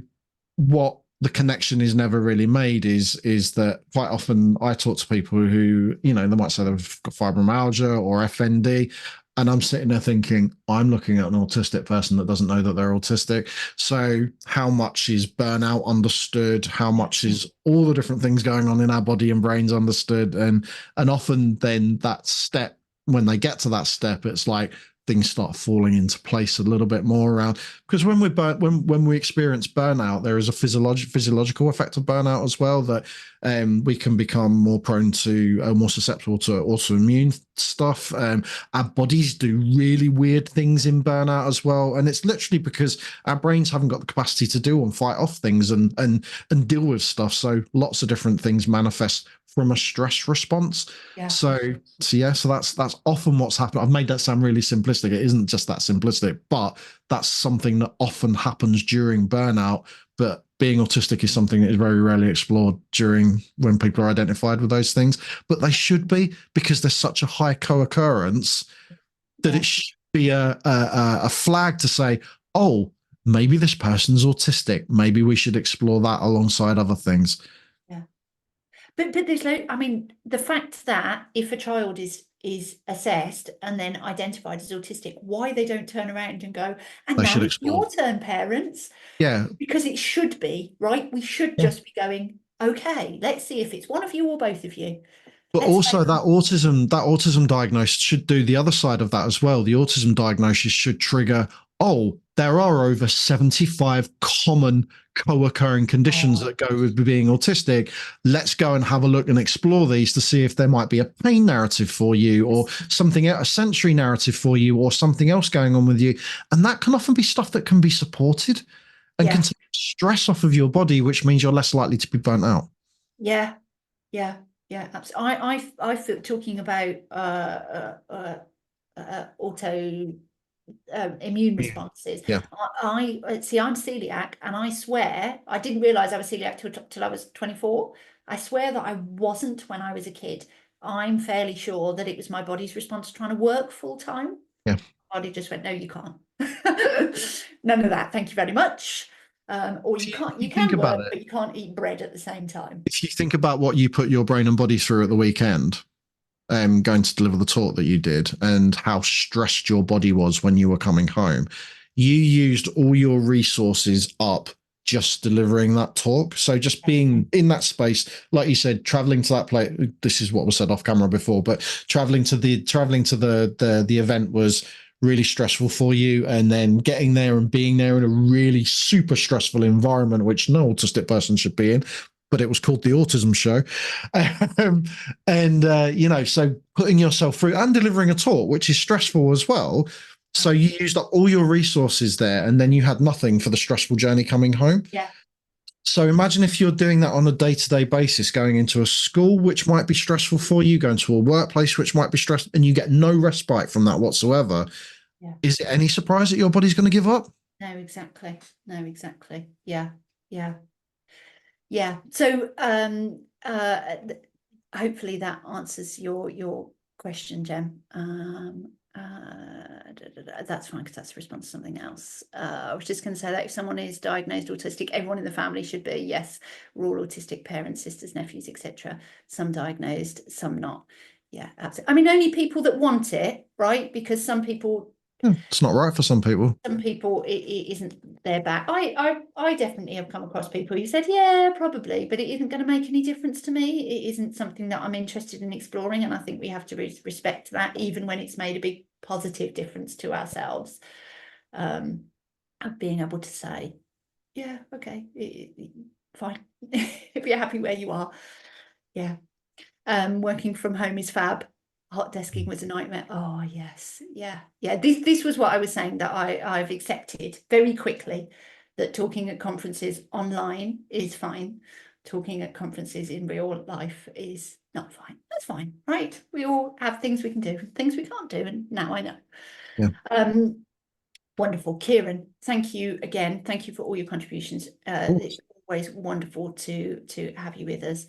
S2: what the connection is never really made is that quite often I talk to people who, they might say they've got fibromyalgia or FND. And I'm sitting there thinking, I'm looking at an autistic person that doesn't know that they're autistic. So how much is burnout understood? How much is all the different things going on in our body and brains understood? And often then that step, when they get to that step, it's like things start falling into place a little bit more around, because when we experience burnout, there is a physiological effect of burnout as well, that we can become more prone to more susceptible to autoimmune stuff. Our bodies do really weird things in burnout as well, and it's literally because our brains haven't got the capacity to deal and fight off things and deal with stuff. So lots of different things manifest from a stress response.
S1: Yeah.
S2: So that's often what's happened. I've made that sound really simplistic. It isn't just that simplistic, but that's something that often happens during burnout. But being autistic is something that is very rarely explored during when people are identified with those things. But they should be, because there's such a high co-occurrence that it should be a flag to say, oh, maybe this person's autistic. Maybe we should explore that alongside other things.
S1: But there's the fact that if a child is assessed and then identified as autistic, why they don't turn around and go, and now it's your turn, parents.
S2: Yeah.
S1: Because it should be, right? We should just be going, okay, let's see if it's one of you or both of you.
S2: But also that autism diagnosis should do the other side of that as well. The autism diagnosis should trigger, oh, there are over 75 common co-occurring conditions
S1: Oh,
S2: that go with being autistic. Let's go and have a look and explore these to see if there might be a pain narrative for you, or something, a sensory narrative for you, or something else going on with you. And that can often be stuff that can be supported and can
S1: yeah,
S2: take stress off of your body, which means you're less likely to be burnt out.
S1: yeah, yeah, yeah. Absolutely. I feel talking about auto immune responses.
S2: Yeah.
S1: I see. I'm celiac, and I swear I didn't realize I was celiac till I was 24. I swear that I wasn't when I was a kid. I'm fairly sure that it was my body's response to trying to work full time.
S2: Yeah.
S1: Body just went, no, you can't. None of that. Thank you very much. Or
S2: If
S1: you can't.
S2: you
S1: You
S2: think
S1: can
S2: about
S1: work,
S2: it,
S1: but you can't eat bread at the same time.
S2: if you think about what you put your brain and body through at the weekend, going to deliver the talk that you did, and how stressed your body was when you were coming home, you used all your resources up just delivering that talk. So just being in that space, like you said, traveling to that place. This is what was said off camera before, but traveling to the event was really stressful for you, and then getting there and being there in a really super stressful environment, which no autistic person should be in, but it was called the Autism Show. Um, and, so putting yourself through and delivering a talk, which is stressful as well. So you used up all your resources there, and then you had nothing for the stressful journey coming home.
S1: Yeah.
S2: So imagine if you're doing that on a day-to-day basis, going into a school, which might be stressful for you, going to a workplace, which might be stressful, and you get no respite from that whatsoever.
S1: Yeah.
S2: Is it any surprise that your body's going to give up?
S1: No, exactly. No, exactly. Yeah. Yeah. Yeah. So hopefully that answers your question, Jem. That's fine, because that's a response to something else. I was just going to say that if someone is diagnosed autistic, everyone in the family should be. Yes, we're all autistic, parents, sisters, nephews, etc. Some diagnosed, some not. Yeah, absolutely. I mean, only people that want it, right? Because some people
S2: It's not right for some people.
S1: it isn't their bag. I definitely have come across people who said, yeah, probably, but it isn't going to make any difference to me. It isn't something that I'm interested in exploring, and I think we have to respect that, even when it's made a big positive difference to ourselves. Of being able to say, yeah, okay, fine, if you're happy where you are, yeah. Working from home is fab. Hot desking was a nightmare. Oh yes, yeah, yeah. This was what I was saying, that I've accepted very quickly, that talking at conferences online is fine. Talking at conferences in real life is not fine. That's fine, right? We all have things we can do, things we can't do, and now I know.
S2: Yeah.
S1: Wonderful, Kieran. Thank you again. Thank you for all your contributions.
S2: Of course.
S1: It's always wonderful to have you with us.